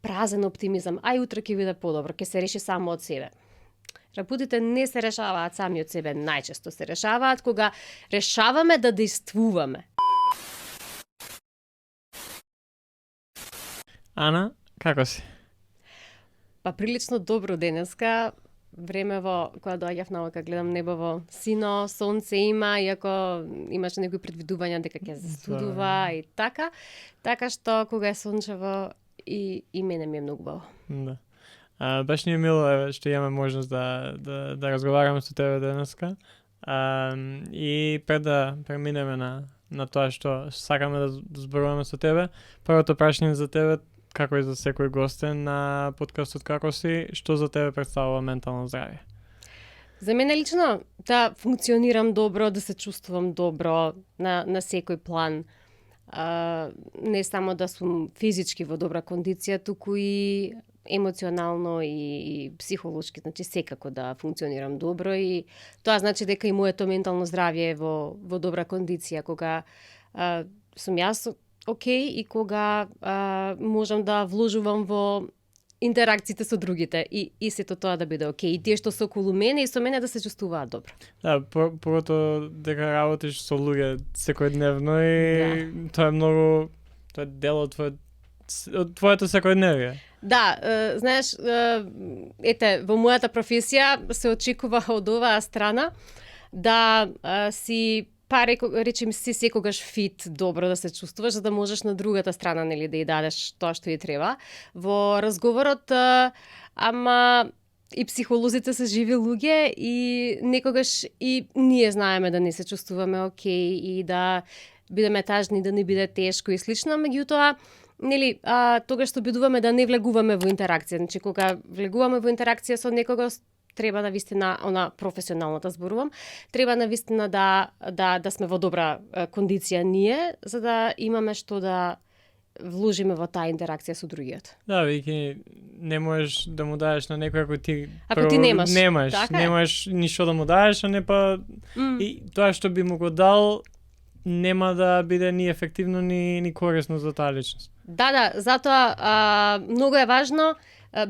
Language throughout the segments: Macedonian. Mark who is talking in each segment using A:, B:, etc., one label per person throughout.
A: празен оптимизам, ај утре ќе биде подобро, ќе се реши само од себе. Работите не се решаваат сами од себе, најчесто се решаваат кога решаваме да действуваме.
B: Ана, како си?
A: Па прилично добро денеска. Времево, кога доаѓав навака, гледам небово сино, сонце има, иако имаше некои предвидувања дека ќе застудува и така. Така што кога е сончево и мене ми е многу убаво.
B: Да. Баш ни е мило што имаме можност да разговараме со тебе денеска. И пред да преминеме на тоа што сакаме да зборуваме со тебе, првото прашање за тебе, како и за секој гостен на подкастот Како си, што за тебе представува ментално здравје?
A: За мене лично да функционирам добро, да се чувствувам добро на секој план. Не само да сум физички во добра кондиција, туку и емоционално и психолошки, значи секако да функционирам добро и тоа значи дека и моето ментално здравје е во добра кондиција, кога сум јас окей и кога можам да вложувам во интеракциите со другите и сето тоа да биде окей. И тие што се околу мене и со мене да се чувствуваат добро.
B: Да, првото дека работиш со луѓе секојдневно и тоа е дел од твоето секојдневие.
A: Да, знаеш, ете, во мојата професија се очекува од оваа страна да си речем си секогаш фит, добро да се чувствуваш, за да можеш на другата страна, нели, да ја дадеш тоа што ја треба. Во разговорот, ама и психолозите се живи луѓе и некогаш и ние знаеме да не се чувствуваме окей и да бидеме тажни, да не биде тешко и слично, меѓутоа, нели, тогаш што обидуваме да не влегуваме во интеракција. Значи, кога влегуваме во интеракција со некого, треба навистина, професионално да зборувам, треба навистина да сме во добра кондиција ние, за да имаме што да вложиме во таа интеракција со другиот.
B: Да, веќе не можеш да му дадеш на некој ако ти
A: немаш. Така
B: немаш ништо да му дадеш, а не па и тоа што би му го дал нема да биде ни ефективно ни корисно за таа личност.
A: Да, затоа многу е важно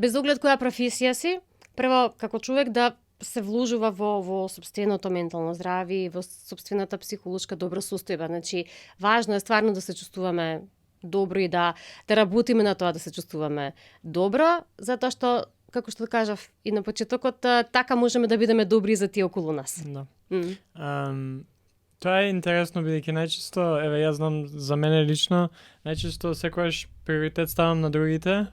A: без оглед која професија си, прво како човек да се вложува во сопственото ментално здравје и во сопствената психолошка добра состојба. Значи, важно е стварно да се чувствуваме добро и да работиме на тоа да се чувствуваме добро, затоа што, како што кажав и на почетокот, така можеме да бидеме добри за тие околу нас.
B: Да. Тоа е интересно, бидејќи најчесто, јас знам за мене лично, најчесто секогаш приоритет ставам на другите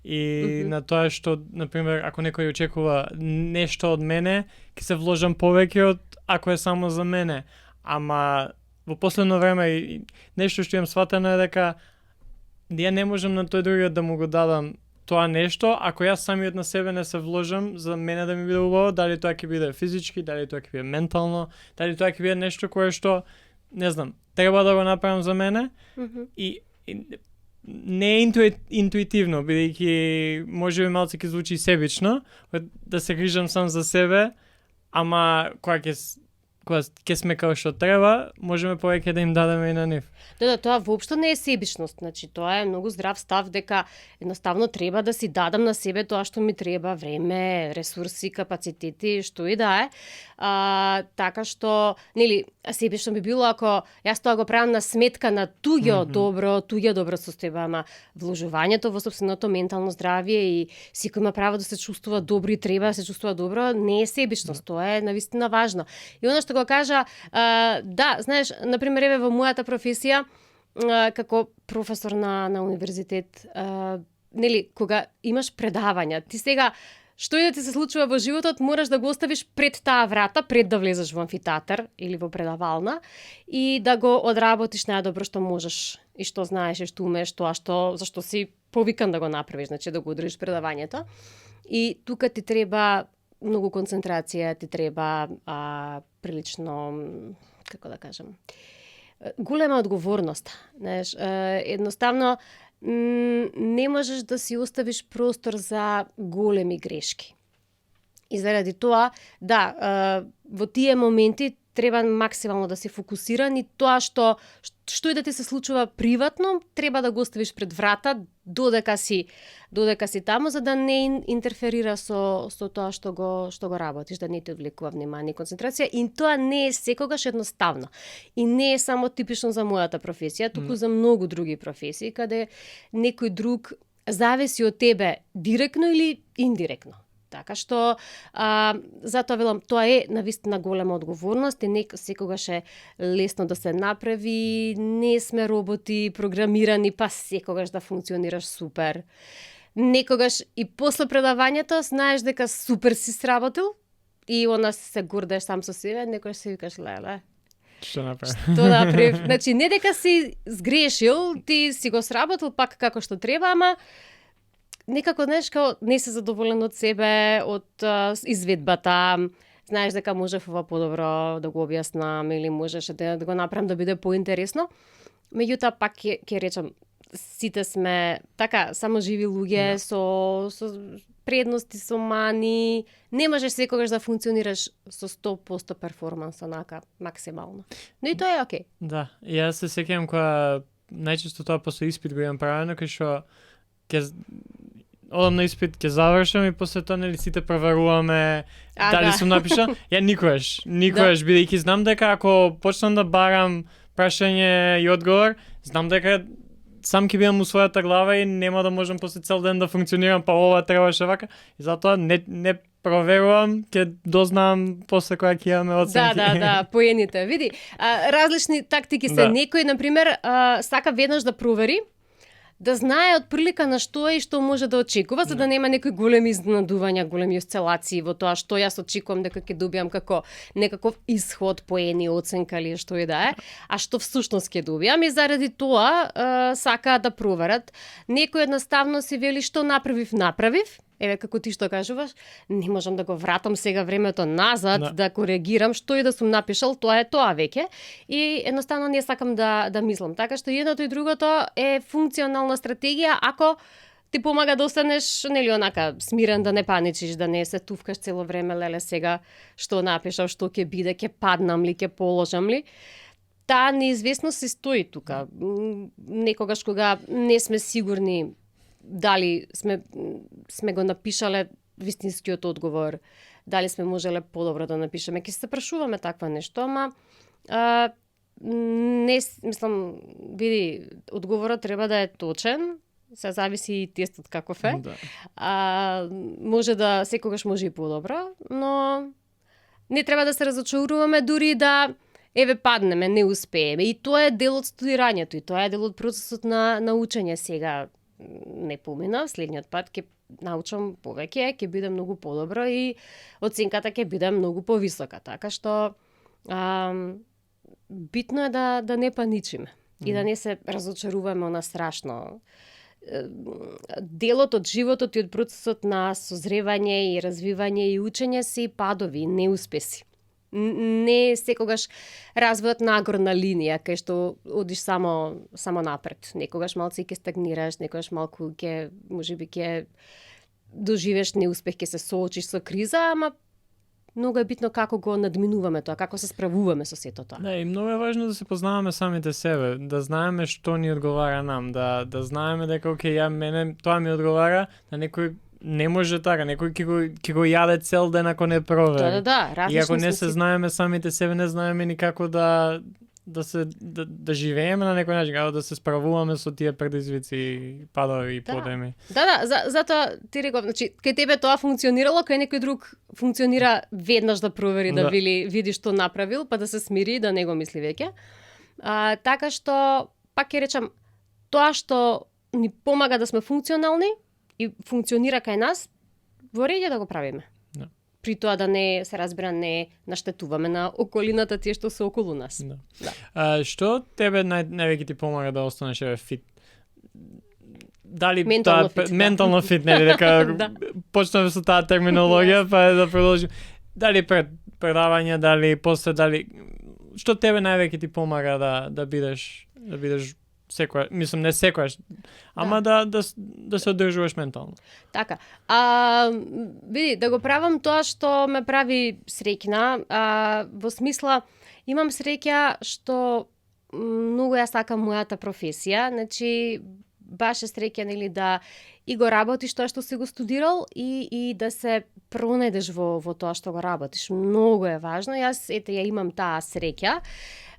B: и на тоа што, например, ако некој очекува нешто од мене, ќе се вложам повеќе од ако е само за мене. Ама во последно време нешто што имам сватено е дека ја не можам на тој другиот да му го дадам тоа нешто, ако јас самиот на себе не се вложам за мене да ми биде убаво, дали тоа ќе биде физички, дали тоа ќе биде ментално, дали тоа ќе биде нешто кое што, не знам, треба да го направам за мене и не е интуитивно, бидејќи можеби малце ќе звучи себично, да се грижам сам за себе, ама кога ќе сме како што треба, можеме повеќе да им дадеме и на нив.
A: Да, тоа воопшто не е себичност, значи тоа е многу здрав став дека едноставно треба да си дадам на себе тоа што ми треба, време, ресурси, капацитети, што и да е. Така што, нели, себично би било ако јас тоа го правам на сметка на туѓо добро состојба, ама вложувањето во сопственото ментално здравје и секој има право да се чувствува добро и треба да се чувствува добро, не е себичност, тоа е навистина важно. И она што го кажа, да, знаеш, например, еве во мојата професија, како професор на универзитет, нели, кога имаш предавања, ти сега, што и да ти се случува во животот, мораш да го оставиш пред таа врата, пред да влезеш во амфитеатар или во предавална и да го одработиш најдобро што можеш и што знаеш и што умееш, тоа зашто си повикан да го направиш, значи да го одржиш предавањето. И тука ти треба многу концентрација, ти треба прилично, како да кажам, голема одговорност. Знаеш, едноставно не можеш да си оставиш простор за големи грешки. И заради тоа, да, во тие моменти треба максимално да си фокусиран и тоа што и да ти се случува приватно, треба да го оставиш пред врата додека си таму, за да не интерферира со тоа што го работиш, да не ти одвлекува внимание и концентрација. И тоа не е секогаш едноставно. И не е само типично за мојата професија, туку за многу други професии, каде некој друг зависи од тебе директно или индиректно. Така што, затоа велам, тоа е навистина голема одговорност и не секогаш е лесно да се направи, не сме роботи програмирани, па секогаш да функционираш супер. Некогаш и после предавањето знаеш дека супер си сработил и она се гордеш сам со себе, некогаш се викаш, леле,
B: што направи?
A: Што направи? Значи, не дека си сгрешил, ти си го сработил пак како што треба, ама некако, знаеш, као не си задоволен од себе, од изведбата, знаеш дека можев ова подобро да го објаснам или можеше да го направам да биде поинтересно. Меѓутоа, пак ќе речам, сите сме така, само живи луѓе со предности, со мани. Не можеш секогаш да функционираш со 100% перформанс, онака, максимално. Но и тоа е окей.
B: Да, јас се сеќавам кога најчесто тоа после испит го имам правено, кај што ќе одам на испит, ќе завршам и после тоа нели сите проверуваме дали сум напишал. Ја никогаш бидејќи знам дека ако почнам да барам прашање и одговор, знам дека сам ќе бидам у својата глава и нема да можам после цел ден да функционирам, па ова требаше вака. И затоа не проверувам, ќе дознам после кога ќе имаме оценки.
A: Да, поените. Види, различни тактики се. Некој, например, сака веднаш да провери, да знае од прилика на што е и што може да очекува, за да нема некои големи изненадувања, големи осцилации во тоа што јас очекувам дека ќе добијам како некаков исход, поени, оценка или што и да е, а што всушност ќе добијам и заради тоа сакаат да проверат. Некој едноставно си вели што направив, еве како ти што кажуваш, не можам да го вратам сега времето назад, да коригирам, што и да сум напишал, тоа е тоа веќе. И едноставно не сакам да мислам. Така што едното и другото е функционална стратегија, ако ти помага да останеш, нели, онака, смирен, да не паничиш, да не се туфкаш цело време, леле сега што напишав, што ќе биде, ќе паднам ли, ќе положам ли. Таа неизвестност се стои тука. Некогаш кога не сме сигурни дали сме го напишале вистинскиот одговор, дали сме можеле подобро да напишеме. Ќе се прашуваме таква нешто, ама не, мислам, види, одговорот треба да е точен, се зависи и тестот каков е. Може да, секогаш може и подобро, но не треба да се разочаруваме дури да паднеме, не успееме. И тоа е дел од студирањето, и тоа е дел од процесот на учење сега. Не помина, следниот пат ќе научам повеќе, ќе биде многу подобро и оценката ќе биде многу повисока. Така што битно е да не паничиме и да не се разочаруваме на страшно. Делот од животот и од процесот на созревање и развивање и учење се и падови, неуспеси. Не секогаш развојот нагорна линија, кај што одиш само напред. Некогаш малку ќе стагнираш, некогаш малку можеби ќе доживеш неуспех, ќе се соочиш со криза, ама многу е битно како го надминуваме тоа, како се справуваме со сето тоа.
B: Да, и многу е важно да се познаваме самите себе, да знаеме што ни одговара нам, да знаеме дека мене тоа ми одговара, на некој не може така, некој ќе го јаде цел ден ако не провери.
A: Да,
B: и ако не се знаеме самите себе, не знаеме ни како да живееме на некој начин, како да се справуваме со тие предизвици, падови и подеми.
A: Затоа ти реков, значи, кај тебе тоа функционирало, кај некој друг функционира веднаш да провери, да види што направил, па да се смири, да не го мисли веќе. Така што, пак ќе речам, тоа што ни помага да сме функционални и функционира кај нас, во ред да го правиме. При тоа да не се разбира, не наштетуваме на околината, тие што се околу нас.
B: Што тебе највеќе ти помага да останеш фит? Дали ментално фит, нели, дека почнеме со таа терминологија, па да продолжим. Дали пред предавање, дали после, што тебе највеќе ти помага да бидеш секојаш, мислам не секојаш, ама да се одржуваш ментално.
A: Така. Види, да го правам тоа што ме прави среќна, во смисла Имам среќа што многу ја сакам мојата професија, значи баш е среќа нели да и го работиш тоа што си го студирал и да се пронајдеш во тоа што го работиш. Многу е важно. Јас ја имам таа среќа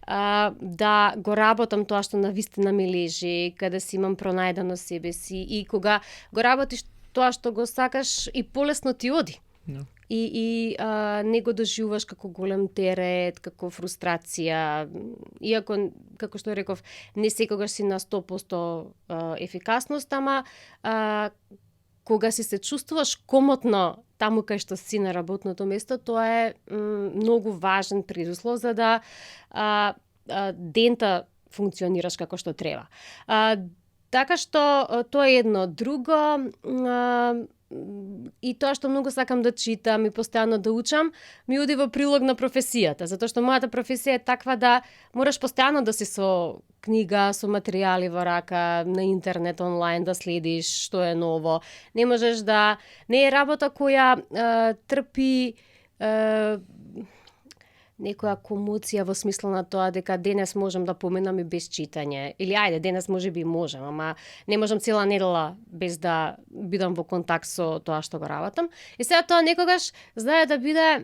A: да го работам тоа што навистина ми лежи, каде си имам пронајдено себе си и кога го работиш тоа што го сакаш и полесно ти оди.
B: No.
A: И не го доживуваш како голем терет, како фрустрација, иако, како што реков, не секогаш си на 100% ефикасност, ама кога си се чувствуваш комотно таму кај што си на работното место, тоа е многу важен предуслов за да дента функционираш како што треба. Така што тоа е едно. Друго, и тоа што многу сакам да читам и постојано да учам, ми оди во прилог на професијата, затоа што мојата професија е таква да мораш постојано да си со книга, со материјали во рака, на интернет, онлайн, да следиш што е ново. Не можеш да... Не е работа која трпи некоја комоција во смисла на тоа дека денес можам да поминам и без читање. Или ајде, денес може би можам, ама не можам цела недела без да бидам во контакт со тоа што го работам. И сега тоа некогаш знае да биде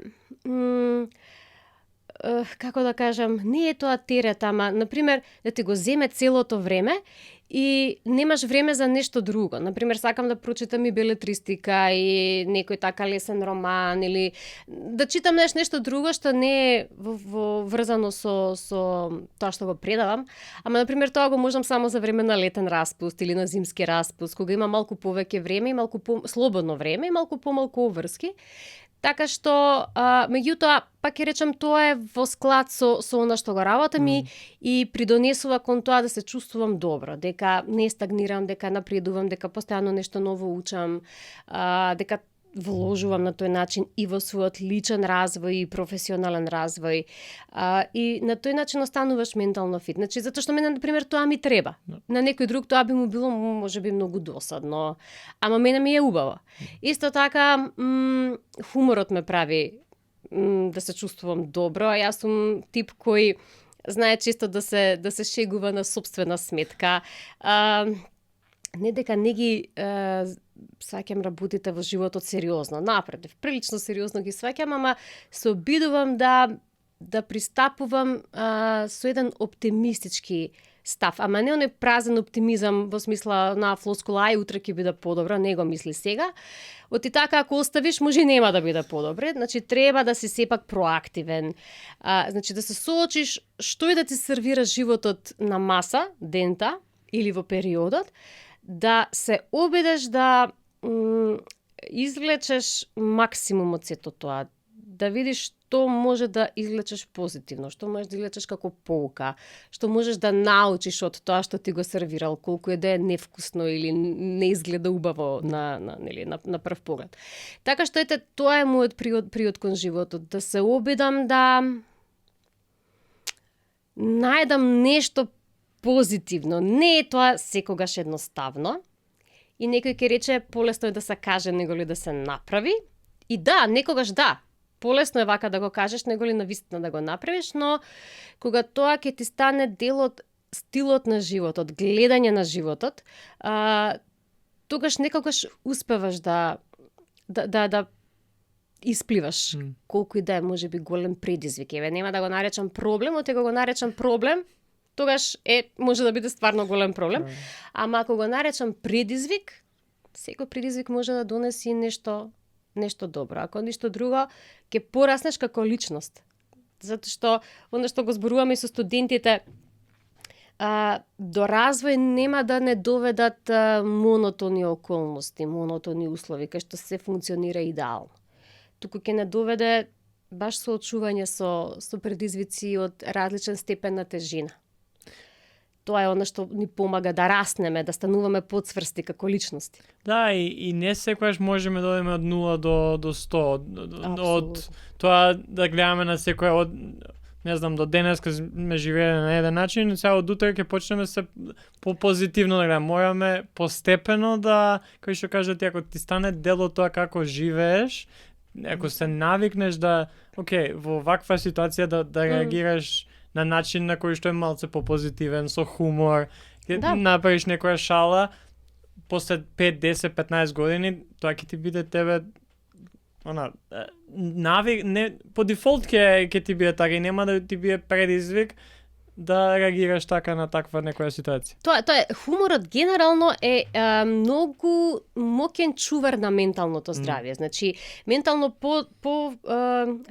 A: како да кажам, не е тоа терет, ама например да ти го земе целото време и немаш време за нешто друго. Например, сакам да прочитам и белетристика и некој така лесен роман или да читам нешто друго што не е врзано со тоа што го предавам. Ама, например, тоа го можам само за време на летен распуст или на зимски распуст, кога има малку повеќе време и малку слободно време и малку помалку обврски. Така што, меѓутоа, пак ќе речам, тоа е во склад со она што го работам и придонесува кон тоа да се чувствувам добро, дека не стагнирам, дека напредувам, дека постојано нешто ново учам, дека вложувам на тој начин и во својот личен развој и професионален развој. И на тој начин остануваш ментално фит. Значи, затоа што мене, например, тоа ми треба. На некој друг тоа би му било можеби многу досадно, ама мене ми е убаво. Исто така, хуморот ме прави да се чувствувам добро. Јас сум тип кој знае често да се шегува на сопствена сметка. Не дека не ги сваќам работите во животот сериозно, напротив, прилично сериозно ги сваќам, ама се обидувам да пристапувам со еден оптимистички став, ама не оној празен оптимизам во смисла на флоскула, ај утре ќе биде подобро, не го мисли сега. Оти така, ако оставиш, може и нема да биде подобре, значи треба да си сепак проактивен, значи да се соочиш што и да ти сервира животот на маса, дента или во периодот, да се обидеш да извлечеш максимум од сето тоа, да видиш што може да извлечеш позитивно, што можеш да извлечеш како поука, што можеш да научиш од тоа што ти го сервирал, колку е да е невкусно или не изгледа убаво на прв поглед. Така што ете, тоа е мојот приод кон животот, да се обидам да најдам нешто позитивно. Не е тоа секогаш едноставно. И некој ќе рече полесно е да се каже него ли да се направи. И да, некогаш да. Полесно е вака да го кажеш него ли навистина да го направиш, но кога тоа ќе ти стане дел од стилот на животот, гледање на животот, тогаш некогаш успеваш да испливаш колку и да е можеби голем предизвик. Еве, нема да го наречам проблем, оте го наречам проблем, тогаш може да биде стварно голем проблем. Ама ако го наречам предизвик, секој предизвик може да донеси нешто добро. Ако ништо друго, ќе пораснеш како личност. Затоа што, оно што го зборуваме и со студентите, до развој нема да не доведат монотони околности, монотони услови, кај што се функционира идеално. Туку ќе не доведе баш соочување со предизвици од различен степен на тежина. Тоа е оно што ни помага да раснеме, да стануваме подсврсти како личности.
B: Да, и не секогаш можеме да одиме од 0 до 100. Од тоа да гледаме на секоја од не знам, до денес кога сме живееле на еден начин, сега од утре ќе почнеме се позитивно да гледаме. Мораме постепено да, кој што кажат, ако ти стане дел од тоа како живееш, ако се навикнеш да, окей, во ваква ситуација да реагираш на начин на кој што е малце попозитивен, со хумор,
A: Да.
B: направиш некоја шала, после 5, 10, 15 години, тоа ќе ти биде тебе по дефолт ќе ти биде така и нема да ти биде предизвик да реагираш така на таква некоја ситуација.
A: Тоа е хуморот генерално е многу моќен чувар на менталното здравје. Значи, ментално по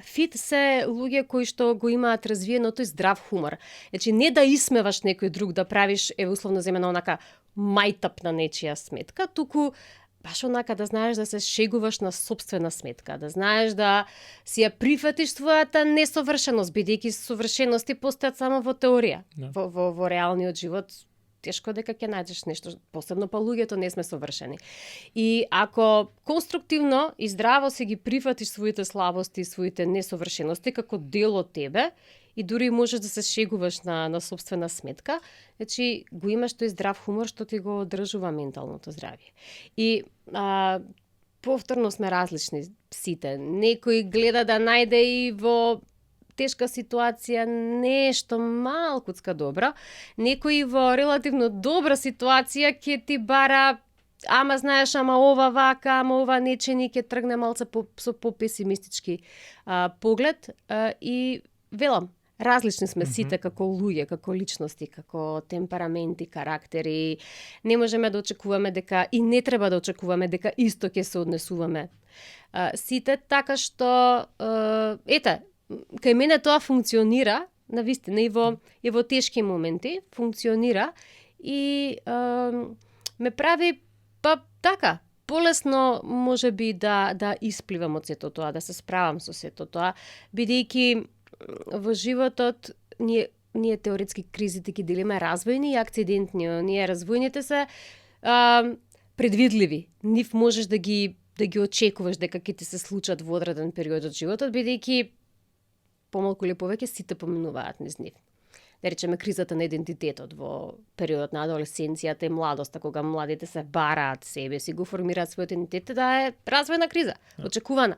A: фит се луѓе кои што го имаат развиено тој здрав хумор. Значи, не да исмеваш некој друг, да правиш условно земено онака мајтап на нечија сметка, туку баш онака да знаеш да се шегуваш на сопствена сметка, да знаеш да си ја прифатиш својата несовршеност, бидејќи совршености постојат само во теорија. Во реалниот живот тешко дека ќе најдеш нешто, посебно па луѓето не сме совршени. И ако конструктивно и здраво си ги прифатиш своите слабости, своите несовршености како дел од тебе, и дури можеш да се шегуваш на сопствена сметка, значи го имаш тој здрав хумор што ти го одржува менталното здравје. И повторно сме различни сите. Некој гледа да најде и во тешка ситуација нешто малкуцка добро, некој во релативно добра ситуација ќе ти бара ама знаеш, ама ова вака, ама ова нечени, ќе тргне малце со попесимистички поглед и велам, различни сме сите како луѓе, како личности, како темпераменти, карактери. Не можеме да очекуваме дека и не треба да очекуваме дека исто ќе се однесуваме сите, така што кај мене тоа функционира, навистина и во тешки моменти функционира и ме прави така полесно можеби да испливам од сето тоа, да се справам со сето тоа, бидејќи во животот ние теоретски кризите ги делиме развојни и акцидентни. Ние развојните се предвидливи. Нив можеш да ги очекуваш дека ќе ти се случат во одреден период од животот, бидејќи помалку или повеќе сите поминуваат низ нив. Да речеме кризата на идентитетот во периодот на адолесценцијата и младоста, кога младите се бараат себе си, го формираат својот идентитет, да е развојна криза, очекувана.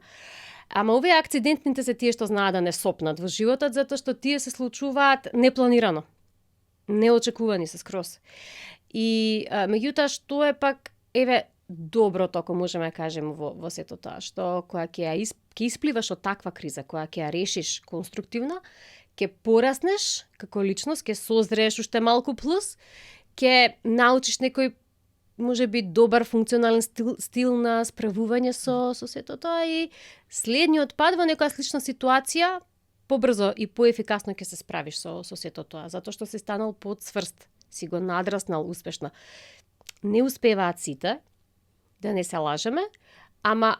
A: Ама овие акцидентните се тие што знаат да не сопнат во животот, затоа што тие се случуваат непланирано. Неочекувани се скроз. И меѓутоа што е пак доброто, ако можеме да кажеме во сето тоа, што кога ќе испливаш од таква криза, кога ќе ја решиш конструктивно, ќе пораснеш како личност, ќе созрееш уште малку плюс, ќе научиш некој можеби добар функционален стил на справување со сето тоа и следниот пат во некоја слична ситуација побрзо и поефикасно ќе се справиш со сето тоа, затоа што си станал подсврст, си го надраснал успешно. Не успеваат сите, да не се лажеме, ама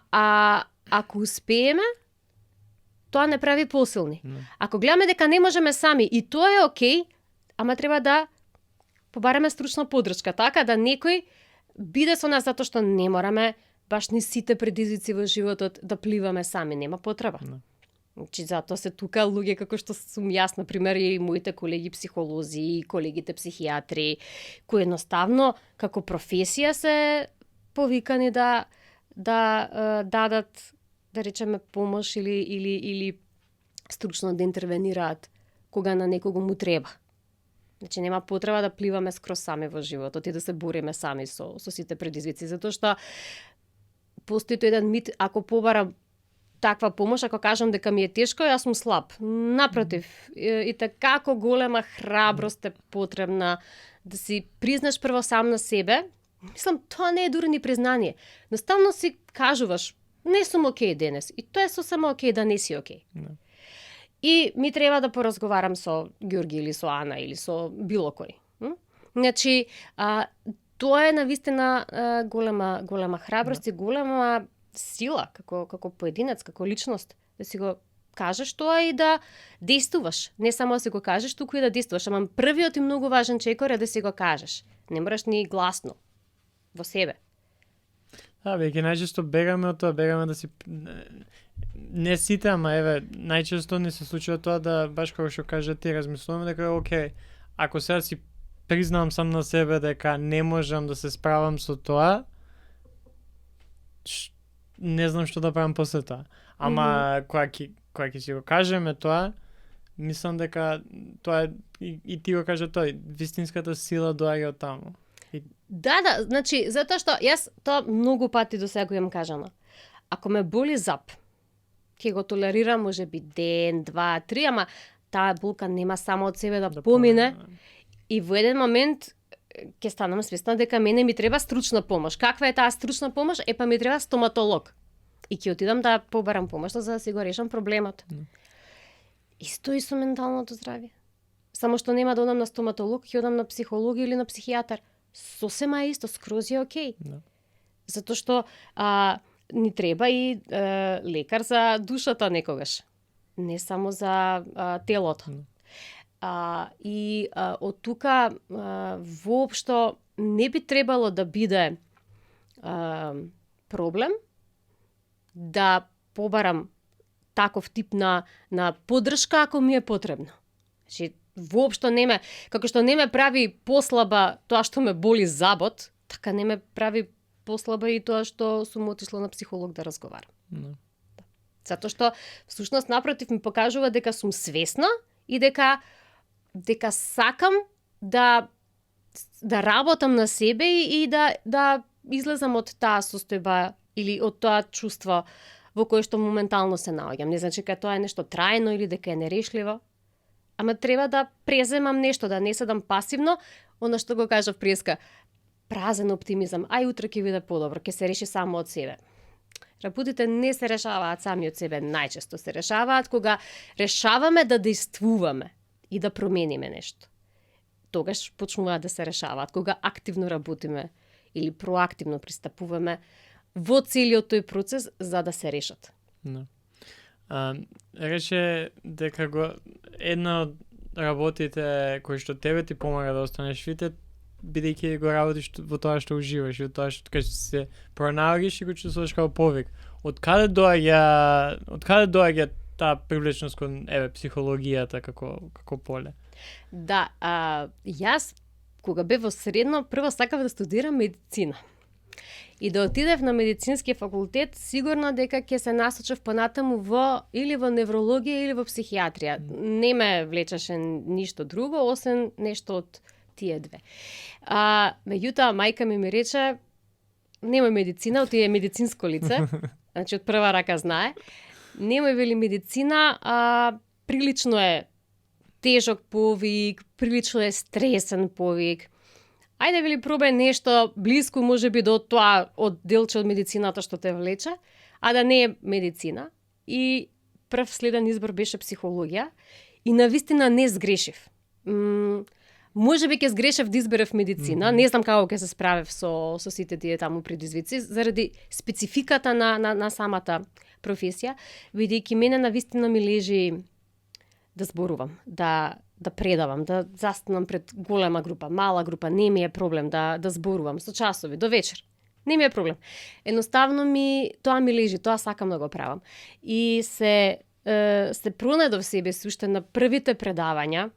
A: ако успееме, тоа не прави посилни. Ако гледаме дека не можеме сами, и тоа е окей, ама треба да побараме стручна поддршка, така да некој биде со нас, затоа што не мораме баш ни сите предизвици во животот да пливаме сами, нема потреба. Значи, затоа се тука луѓе како што сум јас, например, и моите колеги психолози, и колегите психијатри, кои едноставно како професија се повикани да дадат, да речеме, помош или стручно да интервенираат кога на некого му треба. Значи, нема потреба да пливаме скроз сами во животот и да се бориме сами со сите предизвици, затоа што постои тој еден мит, ако побарам таква помош, ако кажам дека ми е тешко, јас сум слаб. Напротив, и така како голема храброст е потребна да си признаш прво сам на себе. Мислам, тоа не е дури ни признание. Наставно си кажуваш, не сум окей денес. И тоа е сосема окей да не си окей. И ми треба да поразговарам со Ѓорги или со Ана или со било кој. Значи, тоа е навистина голема храброст и голема сила како поединец, како личност, да си го кажеш тоа и да действуваш. Не само да си го кажеш, туку и да действуваш. Ама првиот и многу важен чекор е да си го кажеш. Не мораш ни гласно во себе.
B: Веќе најчесто бегаме од тоа, бегаме да си не сите, ама најчесто ни се случува тоа да баш како што кажа ти, размислуваме дека окей, ако сега си признавам сам на себе дека не можам да се справам со тоа, не знам што да правам после тоа. Ама кога ќе си го кажеме тоа, мислам дека тоа и ти го кажа тој, вистинската сила доаѓа од таму.
A: Да, значи, затоа што јас тоа многу пати до сега го имам кажано. Ако ме боли зап, ќе го толерирам можеби ден, два, три, ама таа болка нема само од себе да помине. И во еден момент ќе станам свесна дека мене ми треба стручна помош. Каква е таа стручна помош? Па ми треба стоматолог. И ќе отидам да побарам помош за да си го решам проблемот. Исто и со менталното здравје. Само што нема да одам на стоматолог, ќе одам на психолог или на психијатар. Сосема е исто, скроз е окей. Затоа што ни треба и лекар за душата некогаш. Не само за телото. Од тука воопшто не би требало да биде проблем да побарам таков тип на поддршка ако ми е потребно. Значи, воопшто не ме, како што не ме прави послаба тоа што ме боли забот, така не ме прави послаба и тоа што сум отишла на психолог да разговарам. Затоа што, всушност, напротив, ми покажува дека сум свесна и дека сакам да работам на себе и да излезам од таа состојба или од тоа чувство во кое што моментално се наоѓам. Не значи дека тоа е нешто трајно или дека е нерешливо. Ама треба да преземам нешто, да не седам пасивно, она што го кажав преска, празен оптимизам, ај утре ќе биде подобро, ќе се реши само од себе. Работите не се решаваат сами од себе, најчесто се решаваат кога решаваме да действуваме и да промениме нешто. Тогаш почнуваат да се решаваат, кога активно работиме или проактивно пристапуваме во целиот тој процес за да се решат.
B: Рече дека една од работите кои што тебе ти помага да останеш фит, бидејќи го работиш во тоа што уживаш, во тоа што се пронаоѓаш и го чувствуваш како повик. Од каде доаѓа таа привлечност кон психологијата како поле?
A: Да, јас кога бев во средно, прво сакав да студирам медицина. И да отидев на медицински факултет, сигурно дека ќе се насочев понатаму или во неврологија или во психијатрија. Не ме влечеше ништо друго, освен нешто од тие две. Меѓутоа, мајка ми рече, немој медицина, тие е медицинско лице, значи од прва рака знае, немој вели медицина, прилично е тежок повик, прилично е стресен повик. Ајде вели пробај нешто блиску можеби до тоа од делче од медицината што те влече, а да не е медицина. И прв следен избор беше психологија и навистина не сгрешив. Можеби ќе сгрешев да изберев медицина, не знам како ќе се справев со сите тие таму предизвици, заради спецификата на самата професија, бидејќи мене навистина ми лежи да зборувам, да предавам, да застанам пред голема група, мала група, не ми е проблем да зборувам со часови до вечер. Не ми е проблем. Едноставно тоа ми лежи, тоа сакам да го правам. И се пронедов себе си уште на првите предавања.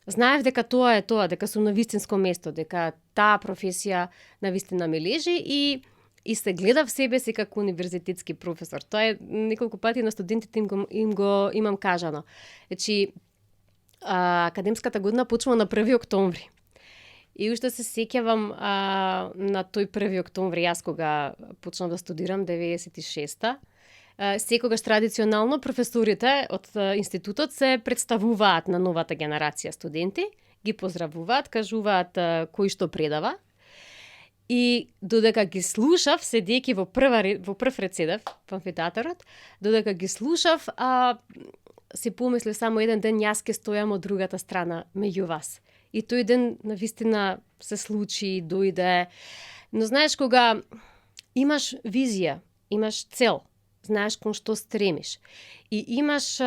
A: Знаев дека тоа е тоа, дека сум на вистинско место, дека таа професија на вистина ми лежи и се гледав себе си како универзитетски професор. Тоа е неколку пати на студентите им го имам кажано. Значи, академската година почнува на 1 октомври. И уште се сеќавам на тој 1 октомври, јас кога почнав да студирам 96-та, секогаш традиционално професорите од институтот се представуваат на новата генерација студенти, ги поздравуваат, кажуваат кој што предава. И додека ги слушав, седејќи во прв ред седев во амфитеатарот, додека ги слушав, си помислив само еден ден јас ке стојам од другата страна меѓу вас. И тој ден навистина се случи, дојде. Но знаеш, кога имаш визија, имаш цел, знаеш кон што стремиш и имаш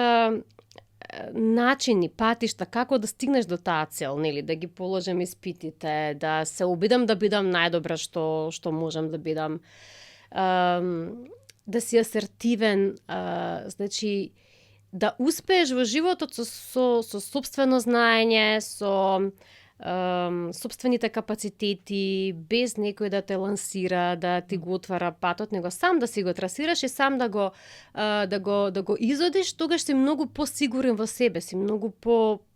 A: начини, патишта како да стигнеш до таа цел, нели, да ги положам испитите, да се обидам да бидам најдобра што можам да бидам, да си асертивен, значи да успееш во животот со сопствено знаење, со сопствените капацитети, без некој да те лансира, да ти го отвара патот, него сам да си го трасираш и сам да го изодиш, тогаш си многу посигурен во себе, си многу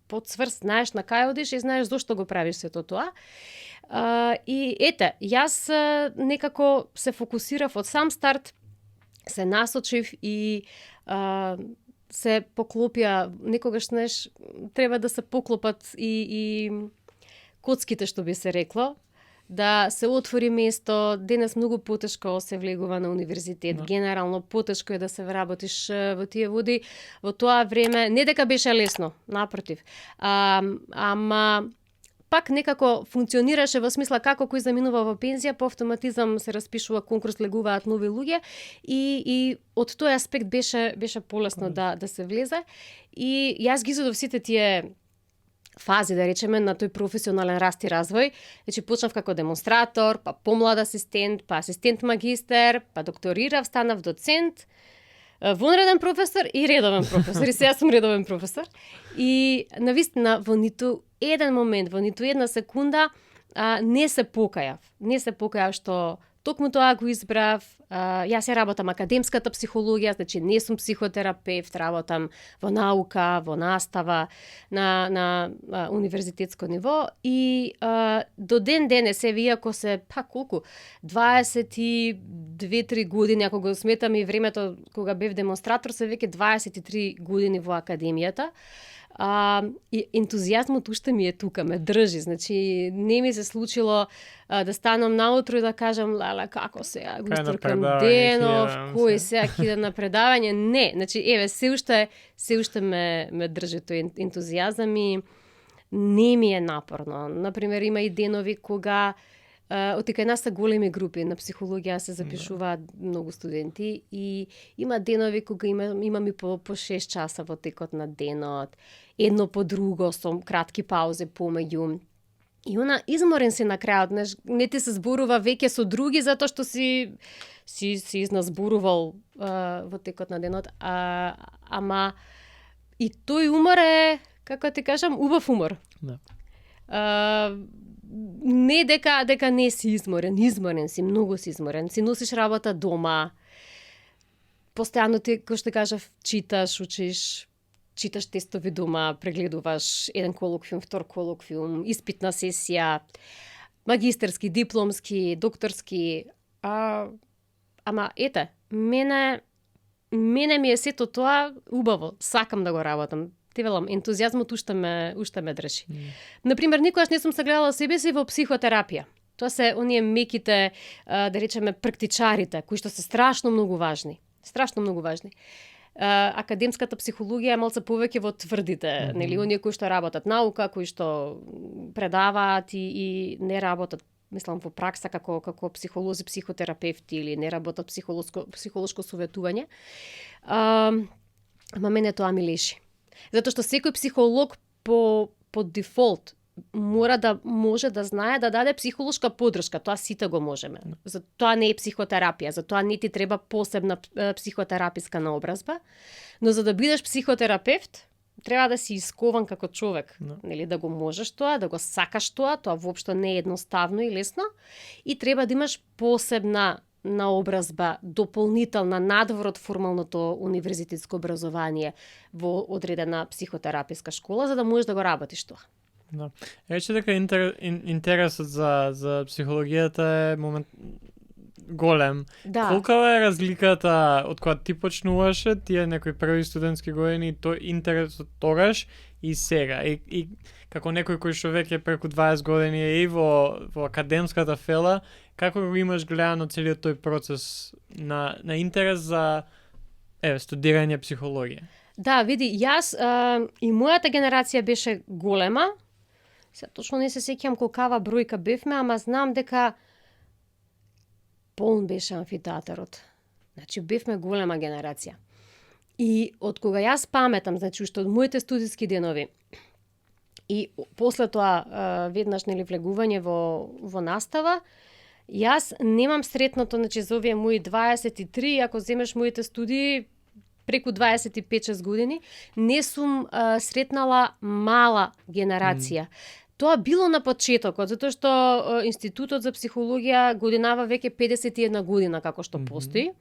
A: поцврст, знаеш на кај одиш и знаеш зошто го правиш сето тоа. И ете, јас некако се фокусирав од сам старт, се насочив и се поклопија, некогаш, знаеш, треба да се поклопат и коцките, што би се рекло, да се отвори место. Денес многу потешко се влегува на универзитет. Генерално потешко е да се вработиш во тие води. Во тоа време, не дека беше лесно, напротив. Ама пак некако функционираше во смисла како кој заминува во пензија, по автоматизам се распишува конкурс, легуваат нови луѓе и од тој аспект беше полесно да се влезе. И јас ги изодов сите тие фази, да речеме, на тој професионален раст и развој. Значи, почнав како демонстратор, па помлад асистент, па асистент магистер, па докторирав, станав доцент, вонреден професор и редовен професор. И сега сум редовен професор. И навистина во ниту еден момент, во ниту една секунда не се покајав. Не се покајав што токму тоа го избрав. Јас ја работам академската психологија, значи не сум психотерапевт, работам во наука, во настава на универзитетско ниво и до ден денес, иако се колку 22-3 години, ако го сметам и времето кога бев демонстратор, се веќе 23 години во академијата. И ентузијазмот уште ми е тука, ме држи. Значи, не ми се случило да станам наутро и да кажам, леле, како сега го истркам денов, кој сега кида на предавање. Не, значи, еве, се уште ме држи тој ентузијазам и не ми е напорно. Например, има и денови кога Отика нас се големи групи на психологија се запишуваат многу студенти и има денови кога имаме по 6 часа во текот на денот, едно по друго со кратки паузи помеѓу. И она изморен си на крајот, не ти се зборува веќе со други затоа што си изназборувал во текот на денот, ама и тој умор е, како ти кажам, убав умор.
B: Да.
A: Не дека не си изморен си, многу си изморен. Си носиш работа дома, постојано ти, кој што кажав, читаш, учиш, читаш тестови дома, прегледуваш еден колоквиум, втор колоквиум, испитна сесија, магистерски, дипломски, докторски. Ама ете, мене ми е сето тоа убаво, сакам да го работам. Ти велам, ентузијазмот уште ме држи. Например, никогаш не сум сагледала себе си во психотерапија. Тоа се оние меките, да речеме, практичарите, кои што се страшно многу важни. Академската психологија е малце повеќе во тврдите, нели, оние кои што работат наука, кои што предаваат и не работат, мислам, во пракса како психолози, психотерапевти или не работат психолошко советување. Ама мене тоа ми леши. Затоа што секој психолог по дефолт може да знае да даде психолошка поддршка, тоа сите го можеме. За тоа не е психотерапија, за тоа не ти треба посебна психотераписка наобразба, но за да бидеш психотерапевт, треба да си искован како човек, нели, да го можеш тоа, да го сакаш тоа воопшто не е едноставно и лесно, и треба да имаш посебна наобразба, дополнителна, надвор од формалното универзитетско образование во одредена психотераписка школа, за да можеш да го работиш тоа.
B: Да. Рече дека интересот за психологијата е голем.
A: Да.
B: Колкава е разликата од кога ти почнуваше, тие некои први студентски години, тој интересот тогаш и сега? И како некој кој што веќе преку 20 години е и во академската фела, како го имаш гледано целиот тој процес на интерес за студирање психологија?
A: Да, види, јас и мојата генерација беше голема. Сега точно не се сеќам колкава бројка бевме, ама знам дека полн беше амфитеатарот. Значи, бевме голема генерација. И од кога јас паметам, значи, уште од моите студиски денови, и после тоа веднаш, нели, влегување во настава, јас немам сретното, значи, за овие мои 23, ако земеш моите студии, преку 25-6 години, не сум сретнала мала генерација. Тоа било на почетокот, затоа што Институтот за психологија годинава веќе 51 година како што постои.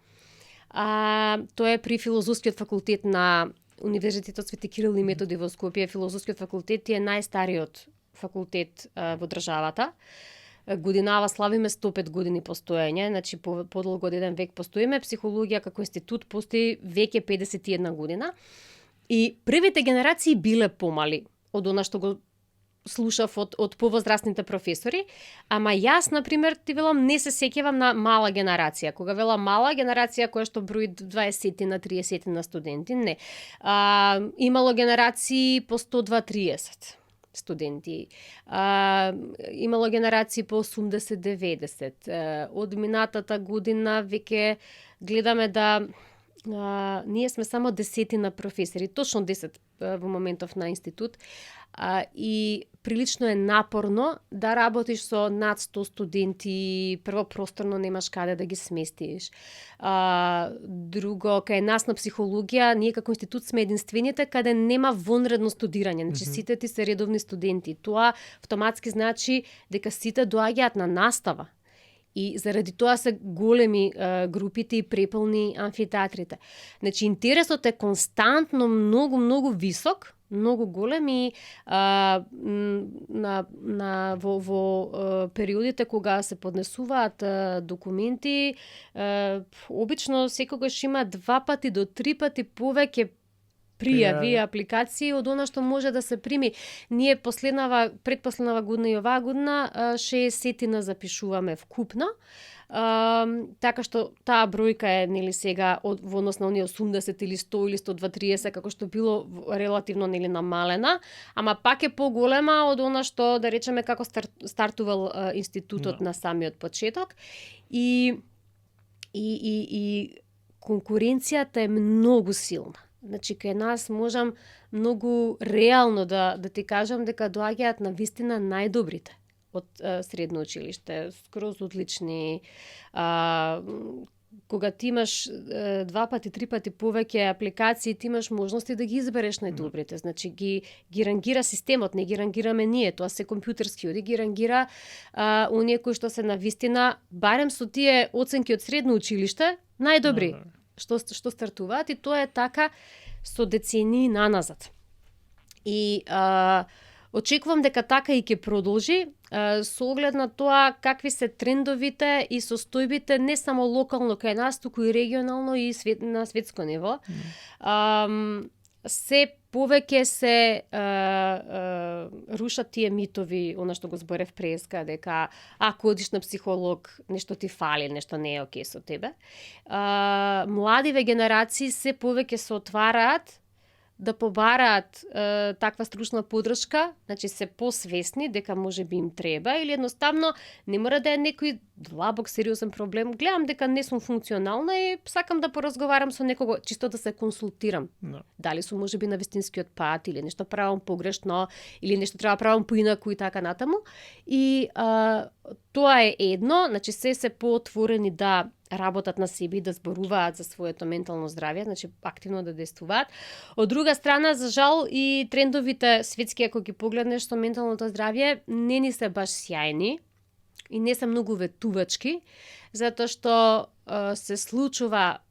A: Тоа е при Филозофскиот факултет на Универзитетот Свети Кирил и Методи во Скопје. Филозофскиот факултет е најстариот факултет во државата. Годинава славиме 105 години постоење, значи подолго од еден век постоиме. Психологија како институт постои веќе 51 година. И првите генерации биле помали од она што го слушав од повозрастните професори, ама јас, например, ти велам, не се сеќавам на мала генерација. Кога велам мала генерација која што брои 20 на 30 на студенти, не. Имало генерации по 102-30 студенти. Имало генерации по 80-90. Од минатата година веќе гледаме да ние сме само 10 на професори, точно 10 во моментов на институт, и прилично е напорно да работиш со над 100 студенти, прво просторно немаш каде да ги сместиш. Друго, кај нас на психологија, ние како институт сме единствените каде нема вонредно студирање, значи сите ти се редовни студенти. Тоа автоматски значи дека сите доаѓаат на настава. И заради тоа се големи групите и преполни амфитеатрите. Значи, интересот е константно многу висок, многу голем и во периодите кога се поднесуваат документи, обично секогаш има 2 пати до 3 пати повеќе пријави, апликации од она што може да се прими. Ние предпоследнава година и оваа година 60 запишуваме вкупно. Така што таа бројка е нели сега во однос на оние 80 или 100 или 120-30 како што било релативно нели намалена, ама пак е поголема од она што да речеме како стартувал институтот на самиот почеток и конкуренцијата е многу силна. Значи, кај нас можам многу реално да ти кажам дека доаѓаат на вистина најдобрите од средно училиште, скроз одлични. Кога ти имаш 2 пати, 3 пати повеќе апликации, ти имаш можности да ги избереш најдобрите. Значи, ги рангира системот, не ги рангираме ние, тоа се компјутерски оди, ги рангира оние кои што се на вистина, барем со тие оценки од средно училиште, најдобри. Што стартуваат, и тоа е така со децении наназад. И очекувам дека така и ќе продолжи со оглед на тоа какви се трендовите и состојбите не само локално кај нас, туку и регионално и на светско ниво. Се повеќе се рушат тие митови, она што го зборев преска, дека ако одиш на психолог, нешто ти фали, нешто не е окей со тебе. Младиве генерации се повеќе се отвараат да побараат таква стручна поддршка, значи се посвесни дека може би им треба, или едноставно не мора да е некој длабок сериозен проблем. Гледам дека не сум функционална и сакам да поразговарам со некого, чисто да се консултирам. Дали сум може би на вистинскиот пат, или нешто правам погрешно, или нешто треба правам поинаку и така натаму. И тоа е едно, значи се поотворени да работат на себе и да зборуваат за своето ментално здравје, значи активно да действуваат. Од друга страна, за жал, и трендовите светски, ако ги погледнеш со менталното здравје, не ни се баш сјајни и не се многу ветувачки, затоа што се случува